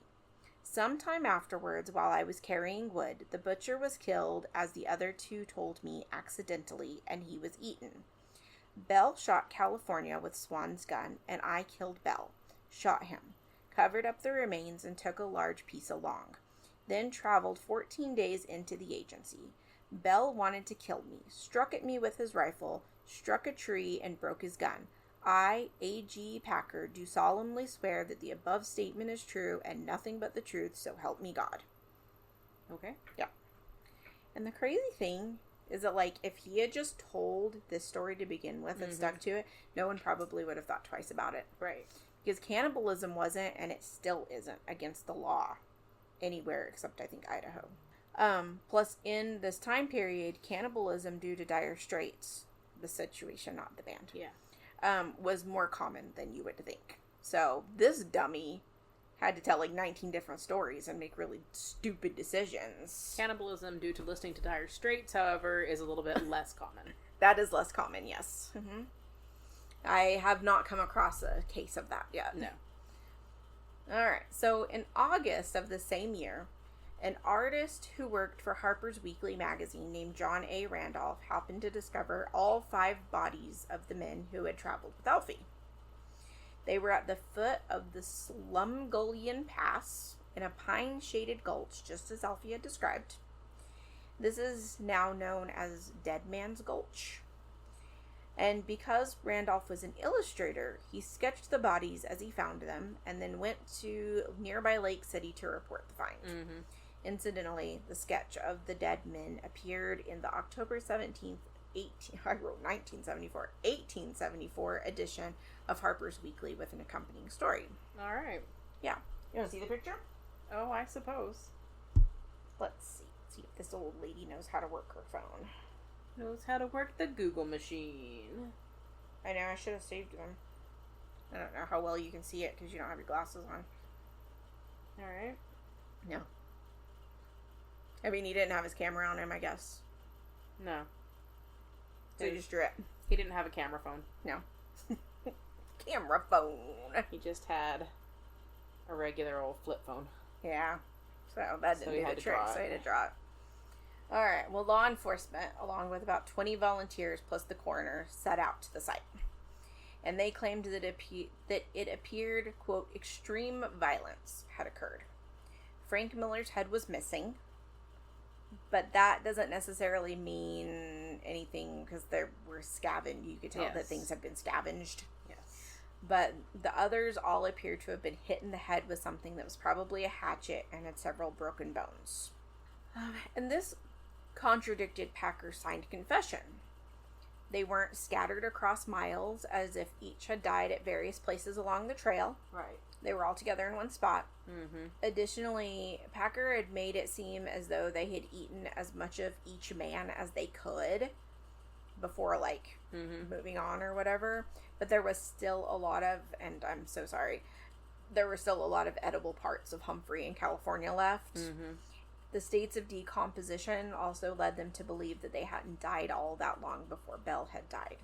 Sometime afterwards, while I was carrying wood, the butcher was killed, as the other 2 told me, accidentally, and he was eaten. Bell shot California with Swan's gun, and I killed Bell, shot him, covered up the remains, and took a large piece along. Then traveled 14 days into the agency. Bell wanted to kill me, struck at me with his rifle, struck a tree, and broke his gun. I, A.G. Packer, do solemnly swear that the above statement is true and nothing but the truth, so help me God. Okay. Yeah. And the crazy thing is that, like, if he had just told this story to begin with and stuck to it, no one probably would have thought twice about it. Right. Because cannibalism wasn't, and it still isn't, against the law anywhere except, I think, Idaho. Plus, in this time period, cannibalism due to Dire Straits, the situation, not the band, was more common than you would think. So, this dummy had to tell, like, 19 different stories and make really stupid decisions. Cannibalism due to listening to Dire Straits, however, is a little bit less common. That is less common, yes. Mm-hmm. I have not come across a case of that yet. No. Alright, so in August of the same year, an artist who worked for Harper's Weekly magazine named John A. Randolph happened to discover all 5 bodies of the men who had traveled with Alfie. They were at the foot of the Slumgullion Pass in a pine-shaded gulch, just as Alfie had described. This is now known as Dead Man's Gulch. And because Randolph was an illustrator, he sketched the bodies as he found them and then went to nearby Lake City to report the find. Mm-hmm. Incidentally, the sketch of the dead men appeared in the October 17th, 1874 edition of Harper's Weekly with an accompanying story. All right. Yeah. You want to see the picture? Oh, I suppose. Let's see. See if this old lady knows how to work her phone. Knows how to work the Google machine. I know, I should have saved them. I don't know how well you can see it because you don't have your glasses on. Alright. No. I mean, he didn't have his camera on him, I guess. No. So he just drew it. He didn't have a camera phone. No. Camera phone. He just had a regular old flip phone. Yeah. So that didn't do the trick, so he had to draw it. Alright, well, law enforcement, along with about 20 volunteers plus the coroner, set out to the site. And they claimed that it appeared, quote, extreme violence had occurred. Frank Miller's head was missing, but that doesn't necessarily mean anything because there were scavenged. You could tell that things have been scavenged. Yes. But the others all appeared to have been hit in the head with something that was probably a hatchet and had several broken bones. And this contradicted Packer's signed confession. They weren't scattered across miles as if each had died at various places along the trail. Right. They were all together in one spot. Mm-hmm. Additionally, Packer had made it seem as though they had eaten as much of each man as they could before, like, moving on or whatever. But there was still a lot of, and I'm so sorry, there were still a lot of edible parts of Humphrey in California left. Mm-hmm. The states of decomposition also led them to believe that they hadn't died all that long before Belle had died.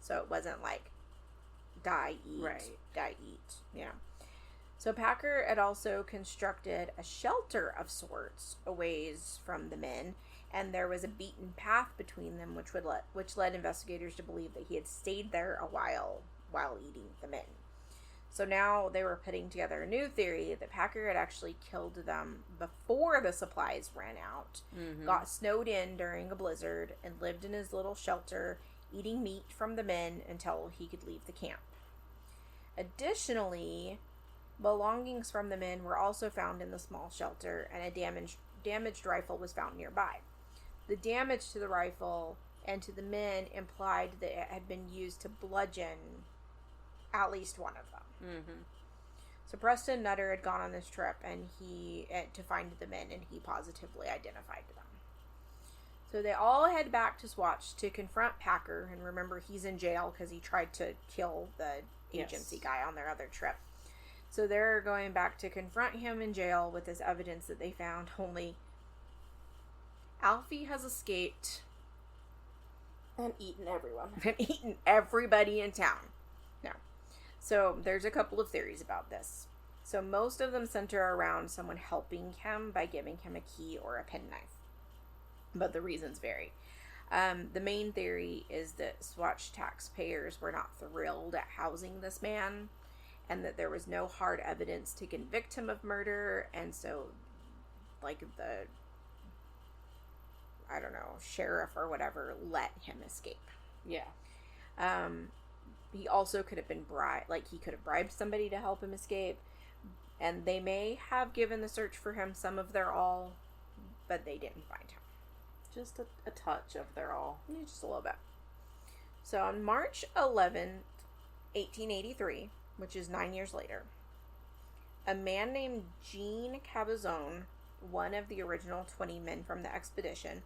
So it wasn't like die, eat, die, eat. Yeah. So Packer had also constructed a shelter of sorts a ways from the men, and there was a beaten path between them which led investigators to believe that he had stayed there a while eating the men. So now they were putting together a new theory that Packer had actually killed them before the supplies ran out, got snowed in during a blizzard, and lived in his little shelter, eating meat from the men until he could leave the camp. Additionally, belongings from the men were also found in the small shelter, and a damaged rifle was found nearby. The damage to the rifle and to the men implied that it had been used to bludgeon at least one of them. Mm-hmm. So Preston Nutter had gone on this trip to find the men, and he positively identified them. So they all head back to Swatch to confront Packer, and remember he's in jail because he tried to kill the agency guy on their other trip. So they're going back to confront him in jail with this evidence that they found, only Alfie has escaped and eaten everyone. and eaten everybody in town. No. So there's a couple of theories about this. So most of them center around someone helping him by giving him a key or a penknife. But the reasons vary. The main theory is that Swatch taxpayers were not thrilled at housing this man, and that there was no hard evidence to convict him of murder, and so, like, the, I don't know, sheriff or whatever let him escape. Yeah. He also could have been he could have bribed somebody to help him escape, and they may have given the search for him some of their all, but they didn't find him. Just a touch of their all. Yeah, just a little bit. So on March 11th, 1883, which is 9 years later, a man named Jean Cabazon, one of the original 20 men from the expedition,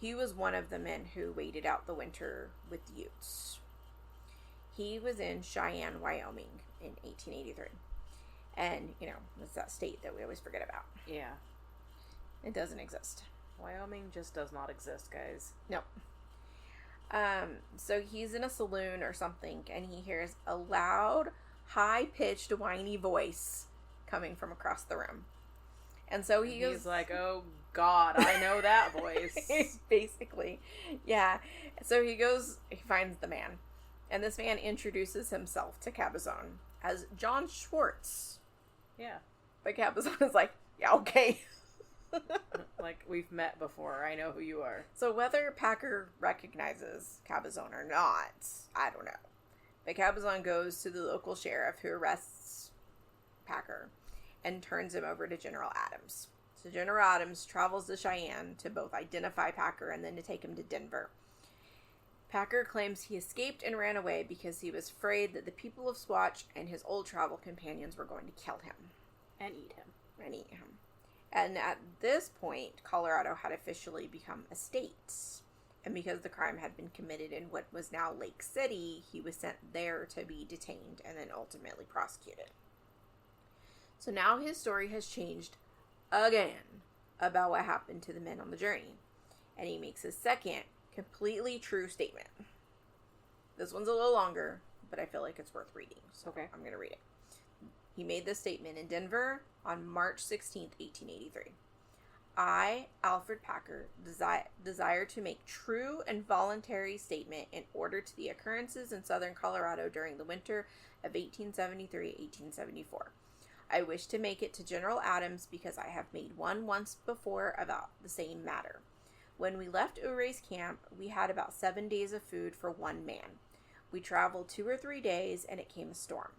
he was one of the men who waited out the winter with the Utes. He was in Cheyenne, Wyoming in 1883. And, it's that state that we always forget about. Yeah. It doesn't exist. Wyoming just does not exist, guys. Nope. So he's in a saloon or something, and he hears a loud, high-pitched, whiny voice coming from across the room. And so he's like, oh, God, I know that voice. Basically, yeah. So he finds the man. And this man introduces himself to Cabazon as John Schwartz. Yeah. But Cabazon is like, yeah, okay. Like, we've met before. I know who you are. So whether Packer recognizes Cabazon or not, I don't know. But Cabazon goes to the local sheriff, who arrests Packer and turns him over to General Adams. So General Adams travels to Cheyenne to both identify Packer and then to take him to Denver. Packer claims he escaped and ran away because he was afraid that the people of Swatch and his old travel companions were going to kill him. And eat him. And at this point, Colorado had officially become a state. And because the crime had been committed in what was now Lake City, he was sent there to be detained and then ultimately prosecuted. So now his story has changed again about what happened to the men on the journey. And he makes his second completely true statement. This one's a little longer, but I feel like it's worth reading. So okay. I'm going to read it. He made this statement in Denver on March 16th, 1883. I, Alferd Packer, desire to make true and voluntary statement in order to the occurrences in southern Colorado during the winter of 1873-1874. I wish to make it to General Adams because I have made one once before about the same matter. When we left Uray's camp, we had about 7 days of food for one man. We traveled 2 or 3 days, and it came a storm.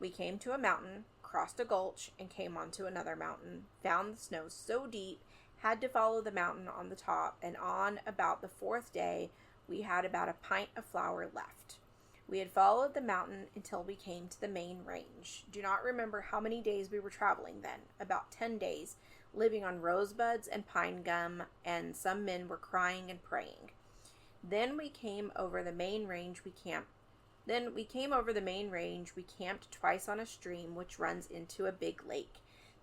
We came to a mountain, crossed a gulch, and came onto another mountain, found the snow so deep, had to follow the mountain on the top, and on about the 4th day, we had about a pint of flour left. We had followed the mountain until we came to the main range. Do not remember how many days we were traveling then. About 10 days, living on rosebuds and pine gum, and some men were crying and praying. Then we came over the main range. We camped twice on a stream which runs into a big lake,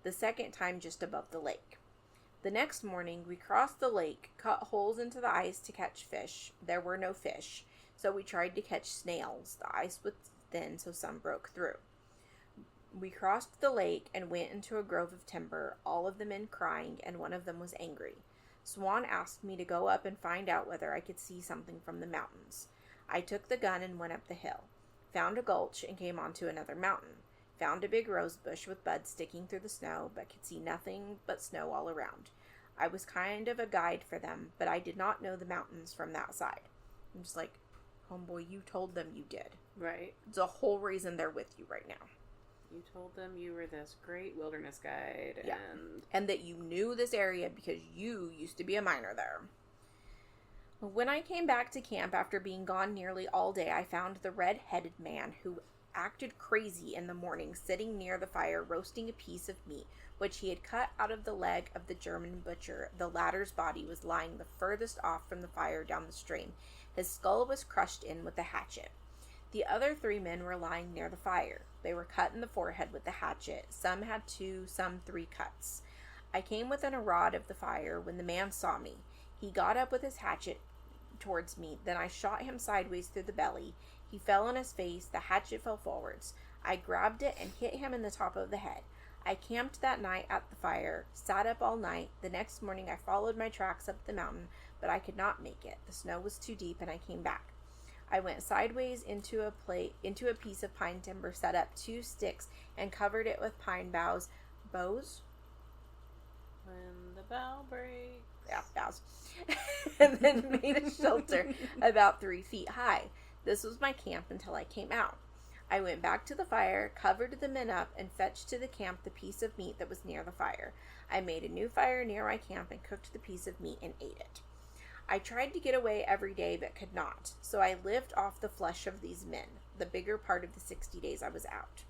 the second time just above the lake. The next morning we crossed the lake, cut holes into the ice to catch fish. There were no fish, so we tried to catch snails. The ice was thin, so some broke through. We crossed the lake and went into a grove of timber, all of the men crying, and one of them was angry. Juan asked me to go up and find out whether I could see something from the mountains. I took the gun and went up the hill, found a gulch, and came onto another mountain. Found a big rose bush with buds sticking through the snow, but could see nothing but snow all around. I was kind of a guide for them, but I did not know the mountains from that side. I'm just like, homeboy, you told them you did. Right. It's the whole reason they're with you right now. You told them you were this great wilderness guide. Yeah. And that you knew this area because you used to be a miner there. When I came back to camp after being gone nearly all day, I found the red-headed man who acted crazy in the morning sitting near the fire roasting a piece of meat, which he had cut out of the leg of the German butcher. The latter's body was lying the furthest off from the fire down the stream. His skull was crushed in with a hatchet. The other 3 men were lying near the fire. They were cut in the forehead with the hatchet. Some had 2, some 3 cuts. I came within a rod of the fire when the man saw me. He got up with his hatchet towards me. Then I shot him sideways through the belly. He fell on his face. The hatchet fell forwards. I grabbed it and hit him in the top of the head. I camped that night at the fire, sat up all night. The next morning I followed my tracks up the mountain, but I could not make it. The snow was too deep and I came back. I went sideways into a piece of pine timber, set up 2 sticks, and covered it with pine boughs. Bows? When the bough breaks. Yeah, boughs. And then made a shelter about 3 feet high. This was my camp until I came out. I went back to the fire, covered the men up, and fetched to the camp the piece of meat that was near the fire. I made a new fire near my camp and cooked the piece of meat and ate it. I tried to get away every day but could not, so I lived off the flesh of these men, the bigger part of the 60 days I was out.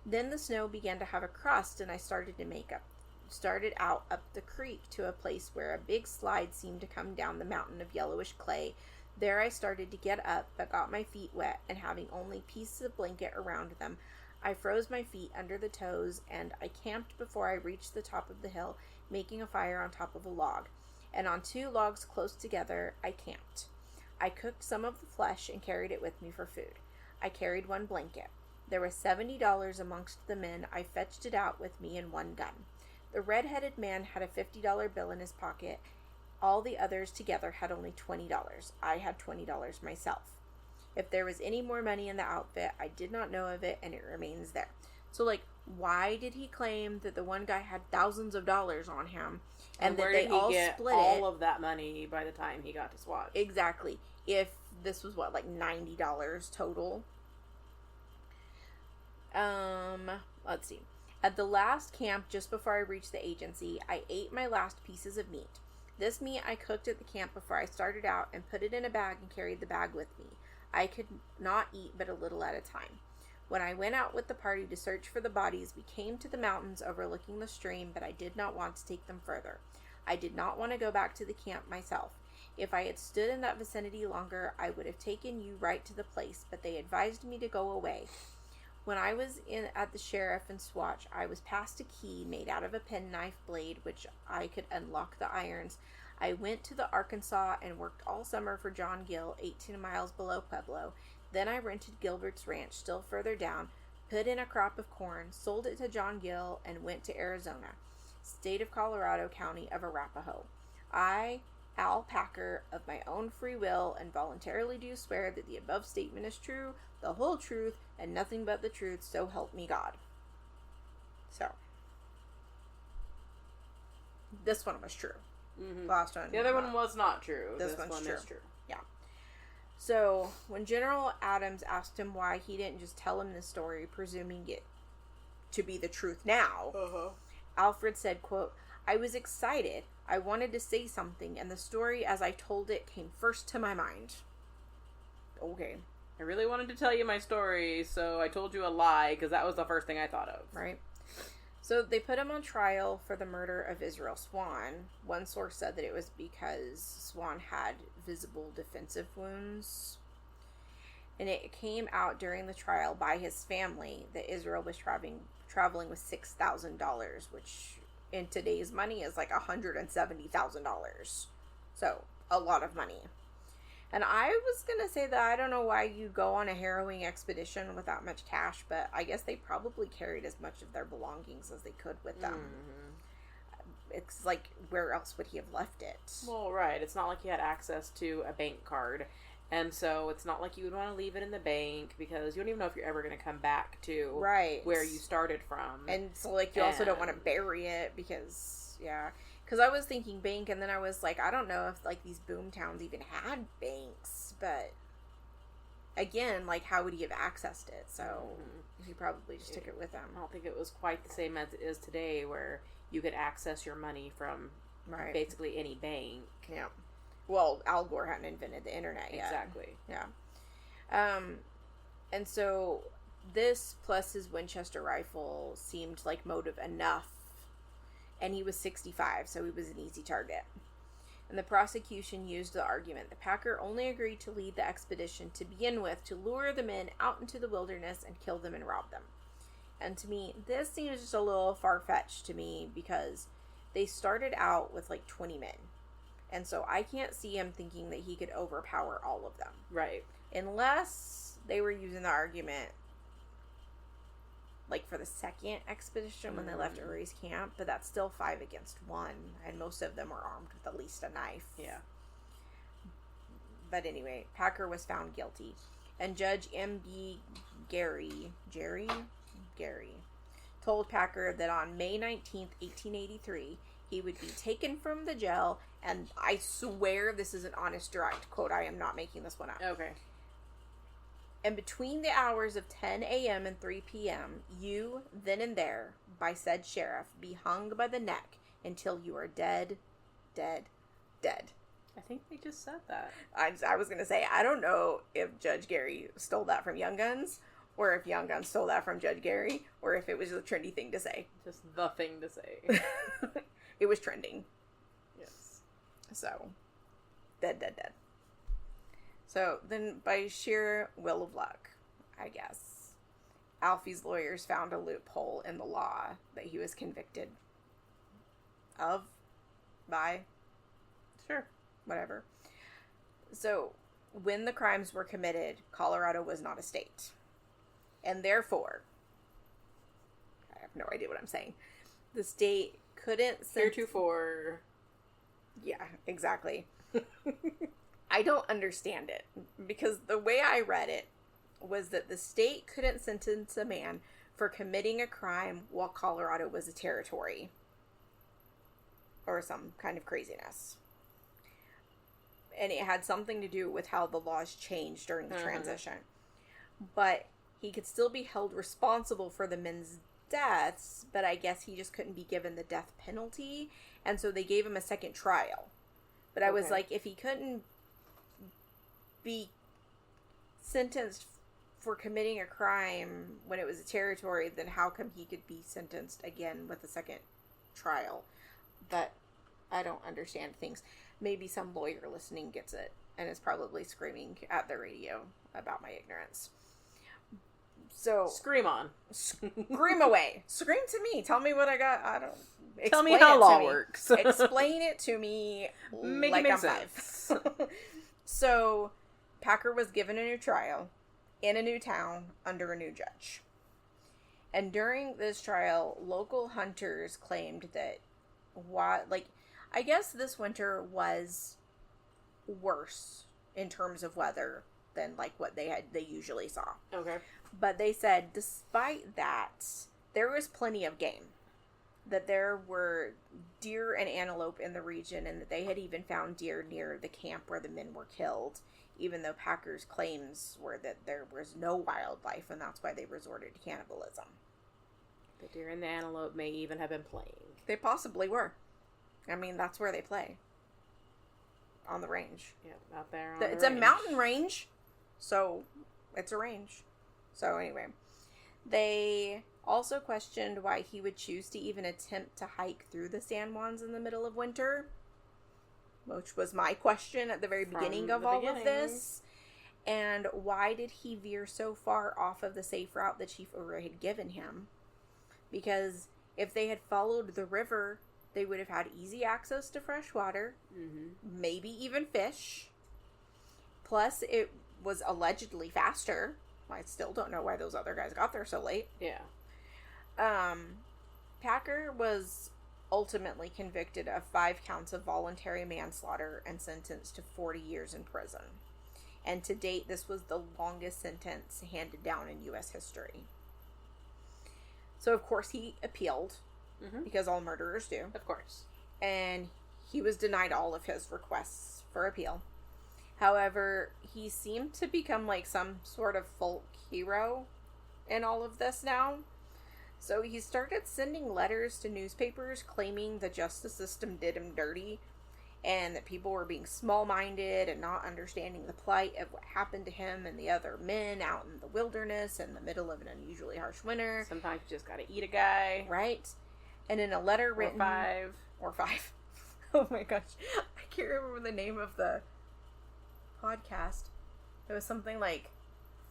Then the snow began to have a crust, and I started out up the creek to a place where a big slide seemed to come down the mountain of yellowish clay. There I started to get up, but got my feet wet, and having only pieces of blanket around them, I froze my feet under the toes, and I camped before I reached the top of the hill, making a fire on top of a log. And on 2 logs close together, I camped. I cooked some of the flesh and carried it with me for food. I carried one blanket. There was $70 amongst the men. I fetched it out with me and one gun. The red-headed man had a $50 bill in his pocket. All the others together had only $20. I had $20 myself. If there was any more money in the outfit, I did not know of it, and it remains there. So, like, why did he claim that the one guy had thousands of dollars on him, and that they all split all of that money by the time he got to SWAT? Exactly. If this was what, like $90 total. Let's see. At the last camp, just before I reached the agency, I ate my last pieces of meat. This meat I cooked at the camp before I started out and put it in a bag and carried the bag with me. I could not eat but a little at a time. When I went out with the party to search for the bodies, we came to the mountains overlooking the stream, but I did not want to take them further. I did not want to go back to the camp myself. If I had stood in that vicinity longer, I would have taken you right to the place, but they advised me to go away. When I was at the sheriff and Swatch, I was passed a key made out of a penknife blade, which I could unlock the irons. I went to the Arkansas and worked all summer for John Gill, 18 miles below Pueblo. Then I rented Gilbert's ranch still further down, put in a crop of corn, sold it to John Gill, and went to Arizona, state of Colorado, county of Arapahoe. I, Al Packer, of my own free will and voluntarily do swear that the above statement is true, the whole truth, and nothing but the truth, so help me God. So, this one was true. Mm-hmm. Last one. The other one was not true. This one's one true. is true. Yeah. So, when General Adams asked him why he didn't just tell him this story, presuming it to be the truth now, Alfred said, quote, I was excited. I wanted to say something, and the story as I told it came first to my mind. Okay. I really wanted to tell you my story, so I told you a lie, because that was the first thing I thought of. Right. So they put him on trial for the murder of Israel Swan. One source said that it was because Swan had visible defensive wounds. And it came out during the trial by his family that Israel was traveling with $6,000, which in today's money is like $170,000. So, a lot of money. And I was going to say that I don't know why you go on a harrowing expedition without much cash, but I guess they probably carried as much of their belongings as they could with them. Mm-hmm. It's like, where else would he have left it? Well, right. It's not like he had access to a bank card. And so it's not like you would want to leave it in the bank because you don't even know if you're ever going to come back to where you started from. And so, like, you also don't want to bury it because, yeah. Because I was thinking bank, and then I was like, I don't know if, like, these boom towns even had banks, but again, like, how would he have accessed it? So, he probably just took it with him. I don't think it was quite the same as it is today, where you could access your money from basically any bank. Yeah. Well, Al Gore hadn't invented the internet yet. Exactly. Yeah. And so, this plus his Winchester rifle seemed like motive enough. And he was 65, so he was an easy target. And the prosecution used the argument that Packer only agreed to lead the expedition to begin with to lure the men out into the wilderness and kill them and rob them. And to me, this seems just a little far-fetched to me because they started out with like 20 men. And so I can't see him thinking that he could overpower all of them. Right. Unless they were using the argument like for the second expedition when they left Uri's camp, but that's still 5 against 1, and most of them were armed with at least a knife. Yeah. But anyway, Packer was found guilty, and Judge M.B. Gary told Packer that on May 19th, 1883, he would be taken from the jail, and I swear this is an honest, direct quote. I am not making this one up. Okay. And between the hours of 10 a.m. and 3 p.m., you, then and there, by said sheriff, be hung by the neck until you are dead, dead, dead. I think they just said that. I was going to say, I don't know if Judge Gary stole that from Young Guns, or if Young Guns stole that from Judge Gary, or if it was a trendy thing to say. Just the thing to say. It was trending. Yes. So, dead, dead, dead. So, then by sheer will of luck, I guess, Alfie's lawyers found a loophole in the law that he was convicted of, by, sure, whatever. So, when the crimes were committed, Colorado was not a state. And therefore, I have no idea what I'm saying. The state couldn't... Heretofore. Yeah, exactly. I don't understand it. Because the way I read it was that the state couldn't sentence a man for committing a crime while Colorado was a territory. Or some kind of craziness. And it had something to do with how the laws changed during the transition. But he could still be held responsible for the men's deaths, but I guess he just couldn't be given the death penalty, and so they gave him a second trial. But I was like, if he couldn't be sentenced for committing a crime when it was a territory, then how come he could be sentenced again with a second trial? But I don't understand things. Maybe some lawyer listening gets it and is probably screaming at the radio about my ignorance. So scream on. Scream away. Scream to me. Tell me what I got. I don't... Tell me how law works. Explain it to me like I'm sense. 5. So, Packer was given a new trial in a new town under a new judge. And during this trial, local hunters claimed that I guess this winter was worse in terms of weather than what they usually saw. Okay. But they said despite that, there was plenty of game. That there were deer and antelope in the region, and that they had even found deer near the camp where the men were killed, even though Packer's claims were that there was no wildlife, and that's why they resorted to cannibalism. The deer and the antelope may even have been playing. They possibly were. I mean, that's where they play. On the range. Yep, out there on It's a mountain range, so it's a range. So anyway, they also questioned why he would choose to even attempt to hike through the San Juans in the middle of winter, which was my question at the very beginning of all of this. And why did he veer so far off of the safe route that Chief Ura had given him? Because if they had followed the river, they would have had easy access to fresh water, maybe even fish. Plus, it was allegedly faster. I still don't know why those other guys got there so late. Yeah. Packer was ultimately convicted of 5 counts of voluntary manslaughter and sentenced to 40 years in prison. And to date, this was the longest sentence handed down in U.S. history. So, of course, he appealed, because all murderers do. Of course. And he was denied all of his requests for appeal. However, he seemed to become some sort of folk hero in all of this now. So he started sending letters to newspapers claiming the justice system did him dirty and that people were being small-minded and not understanding the plight of what happened to him and the other men out in the wilderness in the middle of an unusually harsh winter. Sometimes you just gotta eat a guy. Right. And in a letter written... Or 5. Oh my gosh. I can't remember the name of the podcast. It was something like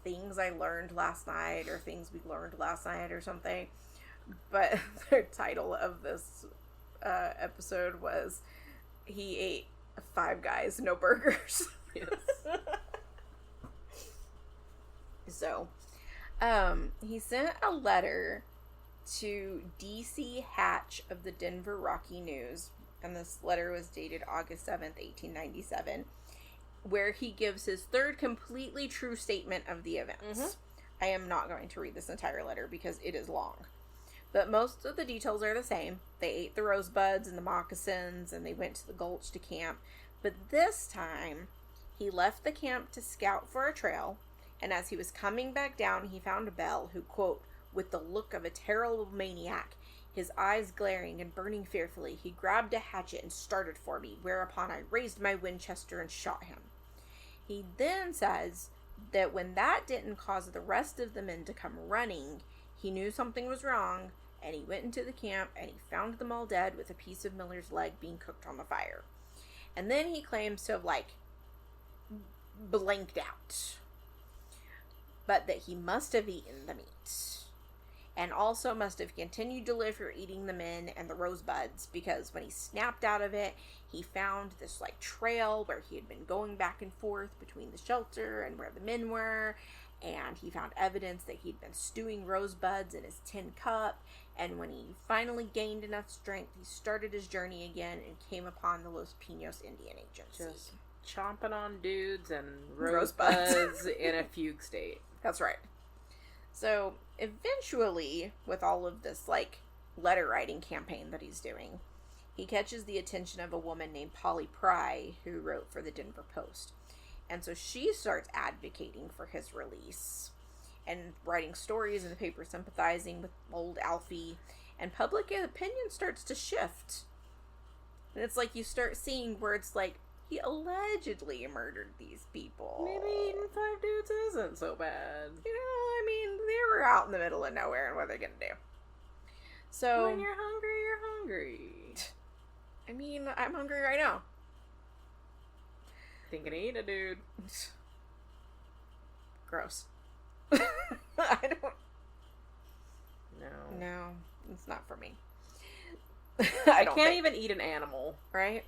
Things I Learned Last Night or Things We Learned Last Night or something. But the title of this episode was He Ate 5 Guys, No Burgers. Yes. So, he sent a letter to D.C. Hatch of the Denver Rocky News, and this letter was dated August 7th, 1897, where he gives his third completely true statement of the events. I am not going to read this entire letter because it is long. But most of the details are the same. They ate the rosebuds and the moccasins, and they went to the gulch to camp. But this time, he left the camp to scout for a trail, and as he was coming back down, he found Bell, who, quote, with the look of a terrible maniac, his eyes glaring and burning fearfully, he grabbed a hatchet and started for me, whereupon I raised my Winchester and shot him. He then says that when that didn't cause the rest of the men to come running, he knew something was wrong, and he went into the camp, and he found them all dead with a piece of Miller's leg being cooked on the fire. And then he claims to have, blanked out. But that he must have eaten the meat. and also must have continued to live for eating the men and the rosebuds, because when he snapped out of it, he found this like trail where he had been going back and forth between the shelter and where the men were, and he found evidence that he'd been stewing rosebuds in his tin cup. And when he finally gained enough strength, he started his journey again and came upon the Los Pinos Indian Agency. Just chomping on dudes and Rosebuds. rosebuds in a fugue state. That's right. So, eventually, with all of this, like, letter writing campaign that he's doing, he catches the attention of a woman named Polly Pry, who wrote for the Denver Post. And so she starts advocating for his release and writing stories in the paper sympathizing with old Alfie, and public opinion starts to shift. And it's like you start seeing where it's like, he allegedly murdered these people. Maybe eating 5 dudes isn't so bad. You know, I mean, they were out in the middle of nowhere, and what are they gonna do? So, When you're hungry, you're hungry. I mean, I'm hungry right now. Thinking to eat a dude. Gross. I don't... No. No, it's not for me. I can't even eat an animal. Right?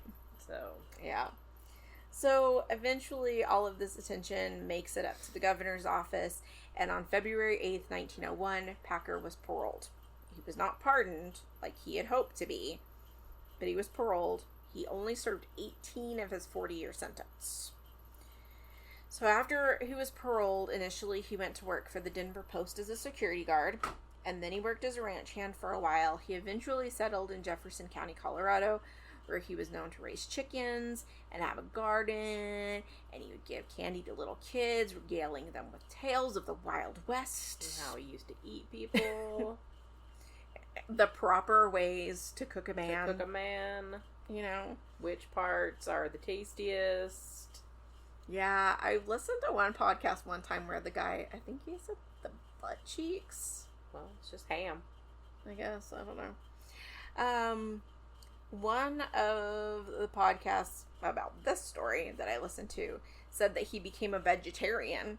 So. Yeah. So, eventually, all of this attention makes it up to the governor's office, and on February 8th, 1901, Packer was paroled. He was not pardoned, like he had hoped to be, but he was paroled. He only served 18 of his 40-year sentence. So, after he was paroled, initially he went to work for the Denver Post as a security guard, and then he worked as a ranch hand for a while. He eventually settled in Jefferson County, Colorado, where he was known to raise chickens and have a garden, and he would give candy to little kids, regaling them with tales of the Wild West. And how he used to eat people. The proper ways to cook a man. To cook a man. You know? Which parts are the tastiest. Yeah, I listened to one podcast one time where the guy, I think he said the butt cheeks. Well, it's just ham. I guess. I don't know. One of the podcasts about this story that I listened to said that he became a vegetarian.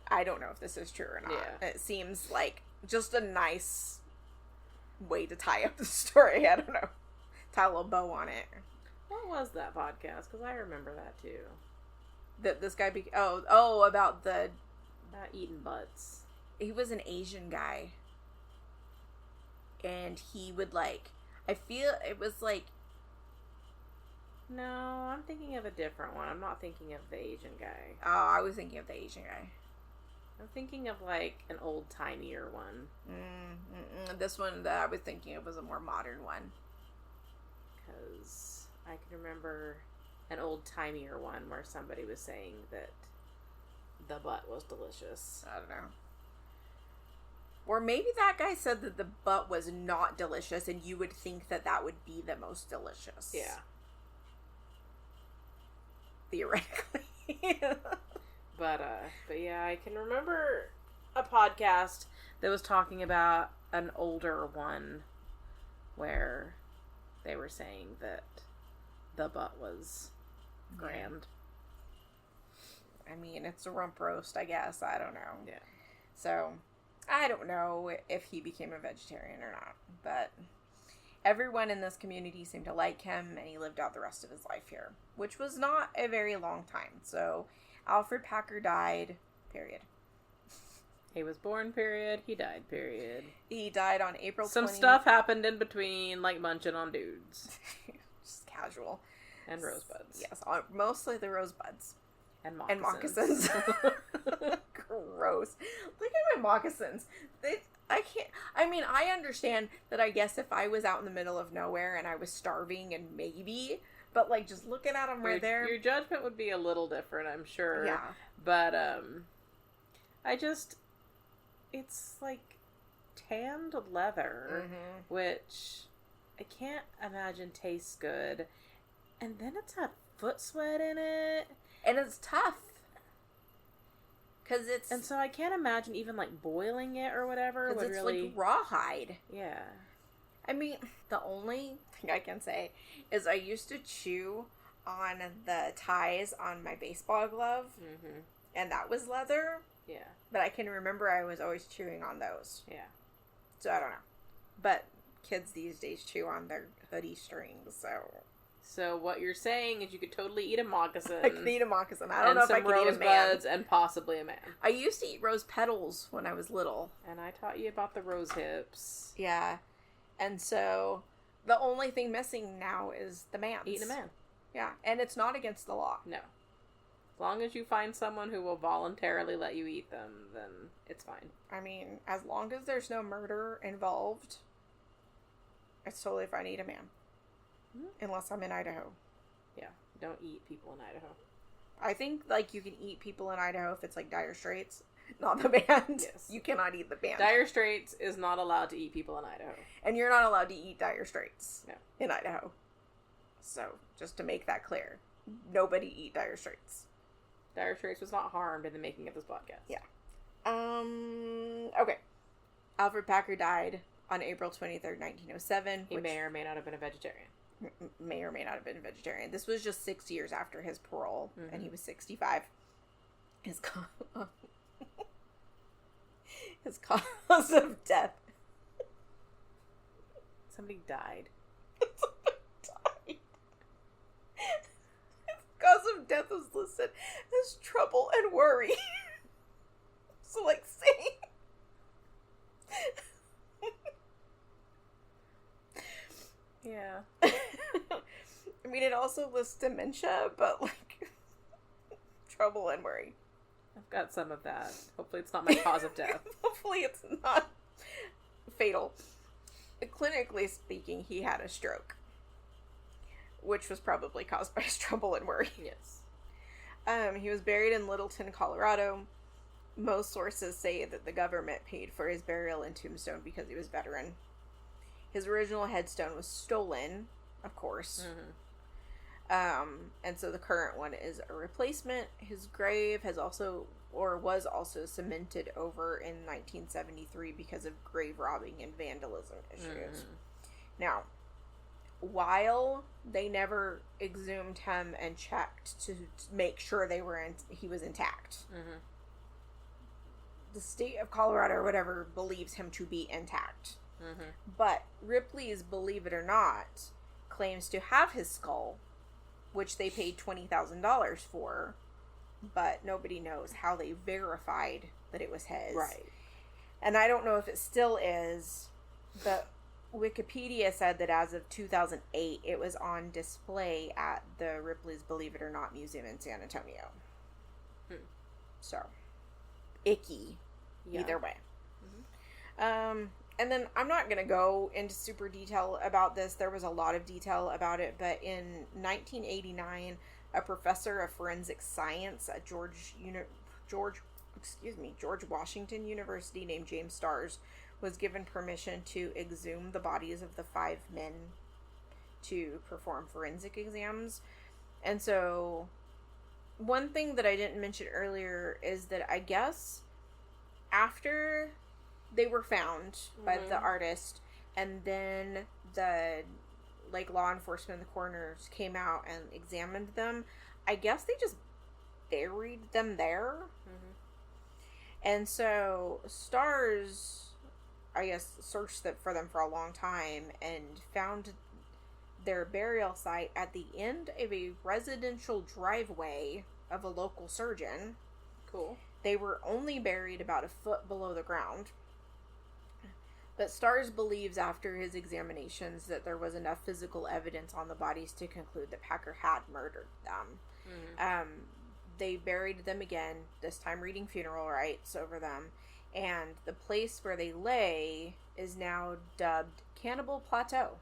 I don't know if this is true or not. Yeah. It seems like just a nice way to tie up the story. I don't know. Tie a little bow on it. What was that podcast? Because I remember that too. That this guy about the... About eating butts. He was an Asian guy. And he would like... I feel it was like... No, I'm thinking of a different one. I'm not thinking of the Asian guy. Oh, I was thinking of the Asian guy. I'm thinking of like an old-timier one. This one that I was thinking of was a more modern one. Because I can remember an old-timier one where somebody was saying that the butt was delicious. I don't know. Or maybe that guy said that the butt was not delicious, and you would think that that would be the most delicious. Yeah. Theoretically. But yeah, I can remember a podcast that was talking about an older one where they were saying that the butt was grand. I mean, it's a rump roast, I guess. I don't know. Yeah. So, I don't know if he became a vegetarian or not, but everyone in this community seemed to like him, and he lived out the rest of his life here, which was not a very long time. So, Alferd Packer died, period. He was born, period. He died, period. He died on April 20th. Some stuff happened in between, like munching on dudes. Just casual. And rosebuds. Yes, mostly the rosebuds. And moccasins. And moccasins. Gross. Look at my moccasins. I can't... I mean, I understand that I guess if I was out in the middle of nowhere and I was starving and maybe... But, like, just looking at them right there... Your judgment would be a little different, I'm sure. Yeah. But, it's, like, tanned leather, which I can't imagine tastes good. And then it's had foot sweat in it. And it's tough. Because it's... And so I can't imagine even, like, boiling it or whatever would it's really... like rawhide. Yeah. I mean, the only thing I can say is I used to chew on the ties on my baseball glove, and that was leather. Yeah. But I can remember I was always chewing on those. Yeah. So I don't know. But kids these days chew on their hoodie strings, so... So what you're saying is you could totally eat a moccasin. I could eat a moccasin. I don't know if I could eat a man. And some rosebuds and possibly a man. I used to eat rose petals when I was little. And I taught you about the rose hips. Yeah. And so the only thing missing now is the man. Eating a man. Yeah. And it's not against the law. No. As long as you find someone who will voluntarily let you eat them, then it's fine. I mean, as long as there's no murder involved, it's totally fine to eat a man. Unless I'm in Idaho. Yeah, don't eat people in Idaho. I think, like, you can eat people in Idaho if it's, like, Dire Straits, not the band. Yes. You cannot eat the band. Dire Straits is not allowed to eat people in Idaho. And you're not allowed to eat Dire Straits No. in Idaho. So, just to make that clear, nobody eat Dire Straits. Dire Straits was not harmed in the making of this podcast. Yeah. Okay. Alferd Packer died on April 23rd, 1907. He may or may not have been a vegetarian. May or may not have been vegetarian. This was just 6 years after his parole, and he was 65. His his cause of death. Somebody died. His cause of death was listed as trouble and worry. So, like, saying... Yeah. I mean, it also lists dementia, but, like, trouble and worry. I've got some of that. Hopefully it's not my cause of death. Hopefully it's not fatal. Clinically speaking, he had a stroke, which was probably caused by his trouble and worry. Yes. He was buried in Littleton, Colorado. Most sources say that the government paid for his burial and tombstone because he was veteran. His original headstone was stolen, of course. And so the current one is a replacement. His grave was also cemented over in 1973 because of grave robbing and vandalism issues. Now, while they never exhumed him and checked to make sure he was intact, the state of Colorado or whatever believes him to be intact. But Ripley's, believe it or not, claims to have his skull, which they paid $20,000 for, but nobody knows how they verified that it was his. Right. And I don't know if it still is, but Wikipedia said that as of 2008, it was on display at the Ripley's Believe It or Not Museum in San Antonio. So, icky. Yeah. Either way. And then I'm not going to go into super detail about this. There was a lot of detail about it, but in 1989, a professor of forensic science at George Washington University named James Starrs was given permission to exhume the bodies of the 5 men to perform forensic exams. And so one thing that I didn't mention earlier is that I guess after they were found by the artist, and then the law enforcement and the coroners came out and examined them, I guess they just buried them there. And so Starrs, I guess, searched for them for a long time and found their burial site at the end of a residential driveway of a local surgeon. Cool. They were only buried about a foot below the ground. But Starrs believes after his examinations that there was enough physical evidence on the bodies to conclude that Packer had murdered them. They buried them again, this time reading funeral rites over them, and the place where they lay is now dubbed Cannibal Plateau.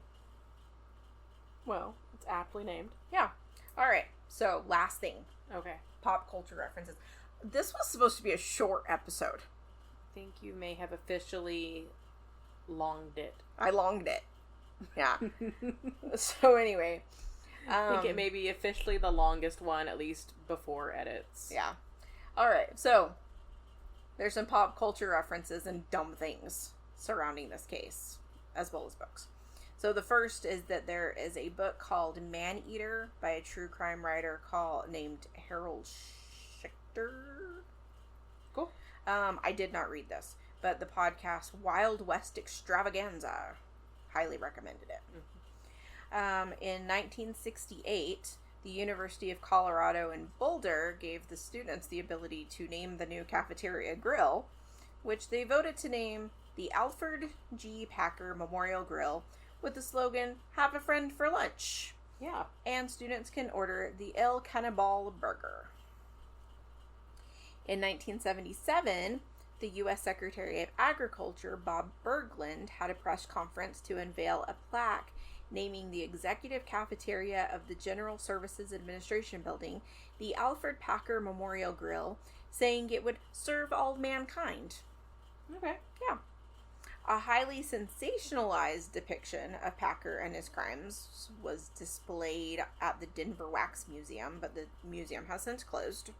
Well, it's aptly named. Yeah. Alright, so last thing. Okay. Pop culture references. This was supposed to be a short episode. I think you may have officially longed it. I longed it. Yeah. So anyway. I think it may be officially the longest one, at least before edits. Yeah. Alright, so there's some pop culture references and dumb things surrounding this case, as well as books. So the first is that there is a book called Man-Eater by a true crime writer named Harold Schechter. Cool. I did not read this. but the podcast Wild West Extravaganza highly recommended it. In 1968, the University of Colorado in Boulder gave the students the ability to name the new cafeteria grill, which they voted to name the Alferd G. Packer Memorial Grill, with the slogan, "Have a friend for lunch." Yeah. And students can order the El Cannibal burger. In 1977, the U.S. Secretary of Agriculture, Bob Bergland, had a press conference to unveil a plaque naming the executive cafeteria of the General Services Administration building the Alferd Packer Memorial Grill, saying it would serve all mankind. Okay. Yeah. A highly sensationalized depiction of Packer and his crimes was displayed at the Denver Wax Museum, but the museum has since closed.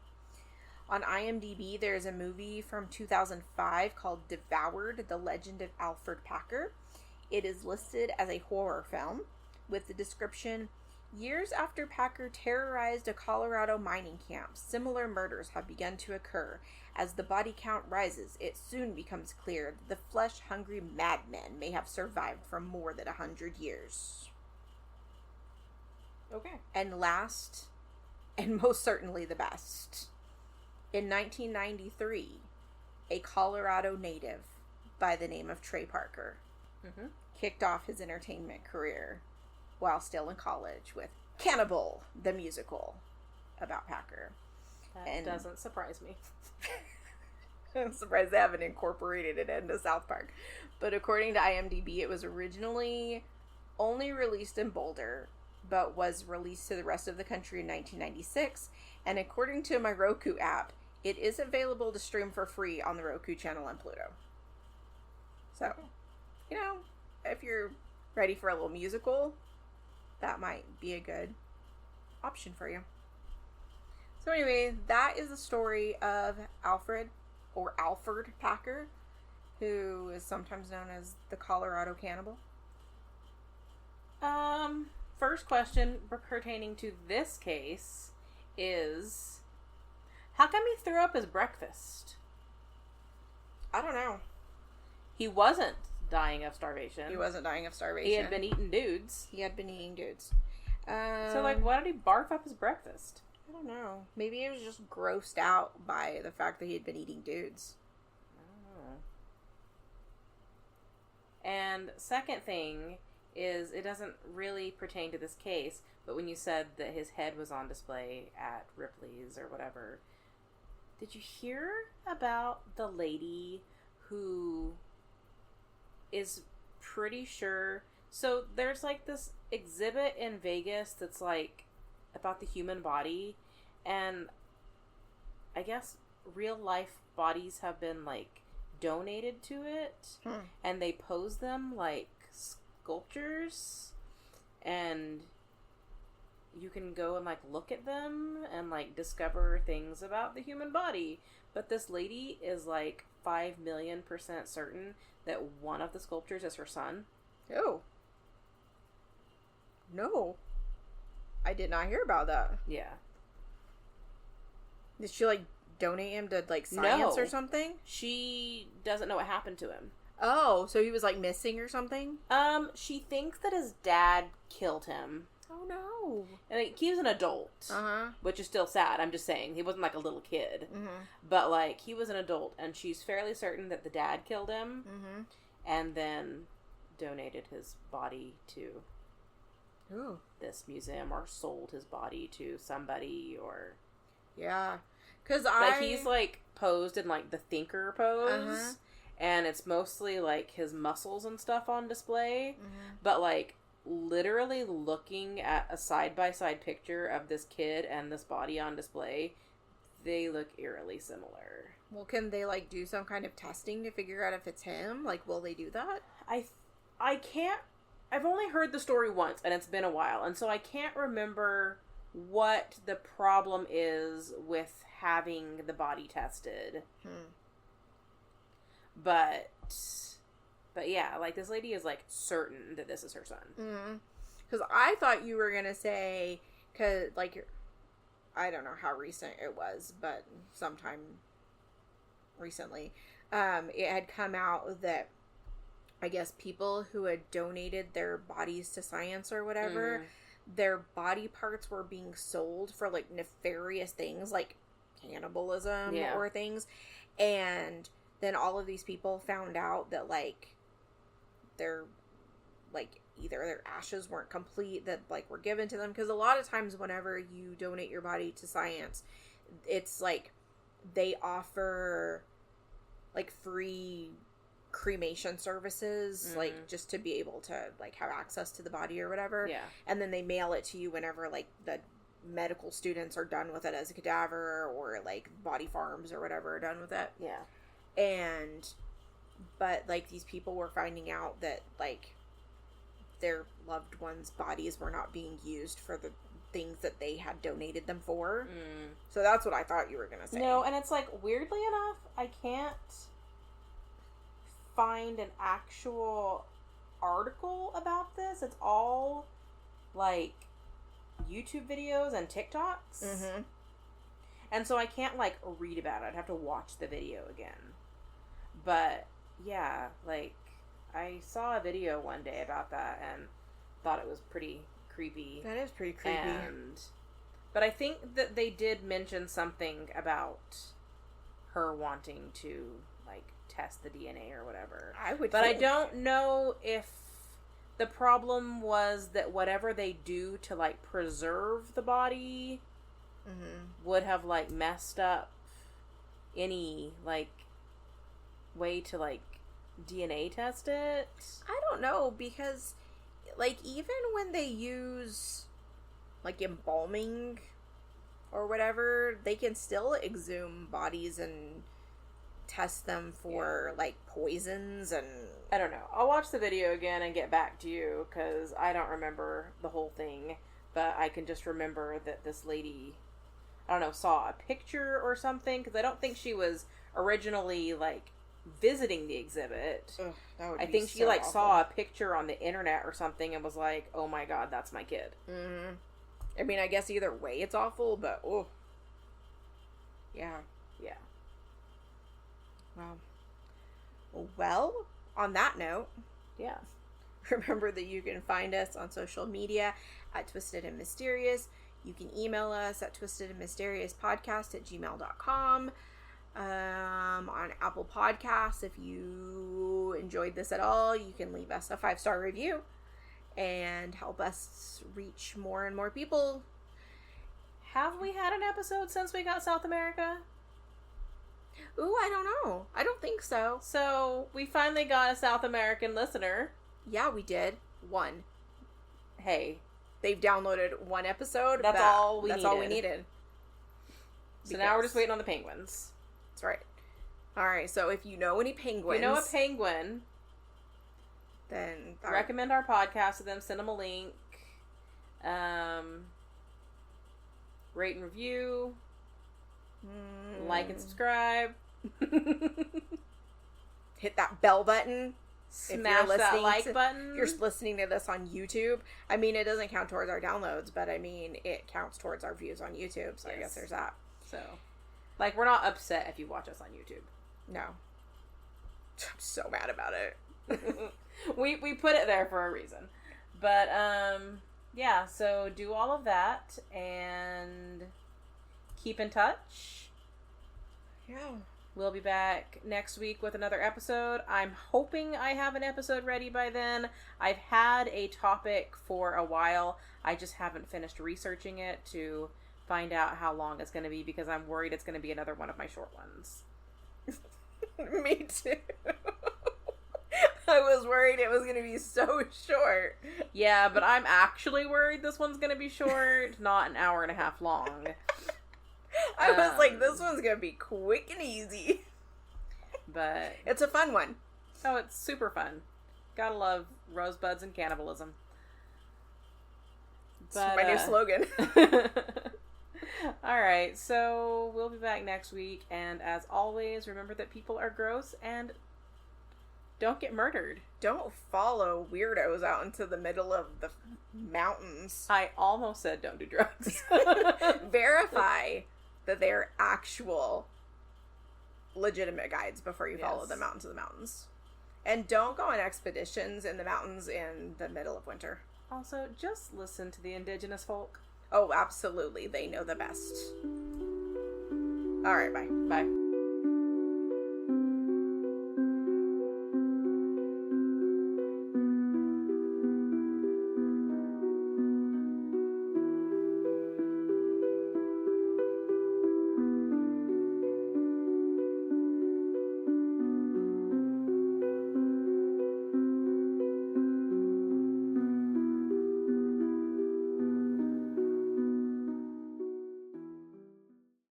On IMDb, there is a movie from 2005 called Devoured, The Legend of Alferd Packer. It is listed as a horror film with the description, "Years after Packer terrorized a Colorado mining camp, similar murders have begun to occur. As the body count rises, it soon becomes clear that the flesh-hungry madmen may have survived for more than 100 years. Okay. And last, and most certainly the best, in 1993, a Colorado native by the name of Trey Parker kicked off his entertainment career while still in college with Cannibal, the musical about Packer. That doesn't surprise me. I'm surprised they haven't incorporated it into South Park. But according to IMDb, it was originally only released in Boulder, but was released to the rest of the country in 1996. And according to my Roku app, it is available to stream for free on the Roku channel and Pluto. So, you know, if you're ready for a little musical, that might be a good option for you. So anyway, that is the story of Alferd Packer, who is sometimes known as the Colorado Cannibal. First question pertaining to this case is, how come he threw up his breakfast? I don't know. He wasn't dying of starvation. He wasn't dying of starvation. He had been eating dudes. So, like, why did he barf up his breakfast? I don't know. Maybe he was just grossed out by the fact that he had been eating dudes. I don't know. And second thing is, it doesn't really pertain to this case, but when you said that his head was on display at Ripley's or whatever, did you hear about the lady who is pretty sure... So there's like this exhibit in Vegas that's like about the human body, and I guess real life bodies have been like donated to it, and they pose them like sculptures, and you can go and like look at them and like discover things about the human body. But this lady is like 5,000,000% certain that one of the sculptures is her son. Oh. No. I did not hear about that. Yeah. Did she like donate him to like science or something? She doesn't know what happened to him. Oh, so he was like missing or something? She thinks that his dad killed him. Oh no. And like, he was an adult. Which is still sad. I'm just saying. He wasn't like a little kid. But like, he was an adult, and she's fairly certain that the dad killed him. And then donated his body to this museum, or sold his body to somebody, or... Yeah. Because But he's like posed in like the thinker pose. And it's mostly like his muscles and stuff on display. But like, literally looking at a side-by-side picture of this kid and this body on display, they look eerily similar. Well, can they like do some kind of testing to figure out if it's him? Like, will they do that? I can't... I've only heard the story once, and it's been a while, and so I can't remember what the problem is with having the body tested. But yeah, like, this lady is like certain that this is her son. Because I thought you were gonna say, cause like, I don't know how recent it was, but sometime recently. It had come out that I guess people who had donated their bodies to science or whatever, their body parts were being sold for like nefarious things like cannibalism or things. And then all of these people found out that like their like either their ashes weren't complete that like were given to them, because a lot of times whenever you donate your body to science, it's like they offer like free cremation services, like just to be able to like have access to the body or whatever. Yeah. And then they mail it to you whenever like the medical students are done with it as a cadaver, or like body farms or whatever are done with it. Yeah. But like these people were finding out that like their loved ones' bodies were not being used for the things that they had donated them for. So that's what I thought you were gonna say. No, and it's like, weirdly enough, I can't find an actual article about this. It's all like YouTube videos and TikToks. And so I can't like read about it. I'd have to watch the video again. But yeah, like I saw a video one day about that and thought it was pretty creepy. That is pretty creepy. But I think that they did mention something about her wanting to like test the DNA or whatever. But I don't know if the problem was that whatever they do to like preserve the body would have like messed up any like way to like DNA test it. I don't know, because like even when they use like embalming or whatever, they can still exhume bodies and test them for like poisons. And I don't know. I'll watch the video again and get back to you, because I don't remember the whole thing, but I can just remember that this lady, I don't know, saw a picture or something, because I don't think she was originally like visiting the exhibit. Ugh, that would I be think she so like awful. saw a picture on the internet or something and was like, oh my god, that's my kid. I mean, I guess either way it's awful, but oh yeah. Wow. Well, on that note, Yeah. remember that you can find us on social media at Twisted and Mysterious. You can email us at twistedandmysteriouspodcast@gmail.com. On Apple Podcasts, if you enjoyed this at all, you can leave us a 5-star review and help us reach more and more people. Have we had an episode since we got South America? Ooh, I don't know. I don't think so. So, we finally got a South American listener. Yeah, we did. One. Hey. They've downloaded one episode. That's all we needed. So now we're just waiting on the penguins. That's right. Alright, so if you know any penguins... If you know a penguin... Then... recommend our podcast to them. Send them a link. Rate and review. Like and subscribe. Hit that bell button. Smash that like button. If you're listening to this on YouTube, I mean, it doesn't count towards our downloads, but I mean, it counts towards our views on YouTube, so yes. I guess there's that. So, like, we're not upset if you watch us on YouTube. No. I'm so mad about it. we put it there for a reason. But, yeah, so do all of that, and keep in touch. Yeah. We'll be back next week with another episode. I'm hoping I have an episode ready by then. I've had a topic for a while. I just haven't finished researching it to find out how long it's going to be, because I'm worried it's going to be another one of my short ones. Me too. I was worried it was going to be so short. Yeah, but I'm actually worried this one's going to be short, not an hour and a half long. I was like, this one's going to be quick and easy. But it's a fun one. Oh, it's super fun. Gotta love rosebuds and cannibalism. It's my new slogan. Alright, so we'll be back next week, and as always, remember that people are gross and don't get murdered. Don't follow weirdos out into the middle of the mountains. I almost said don't do drugs. Verify that they're actual legitimate guides before you follow Yes. them out into the mountains. And don't go on expeditions in the mountains in the middle of winter. Also, just listen to the indigenous folk. Oh, absolutely. They know the best. All right, bye. Bye.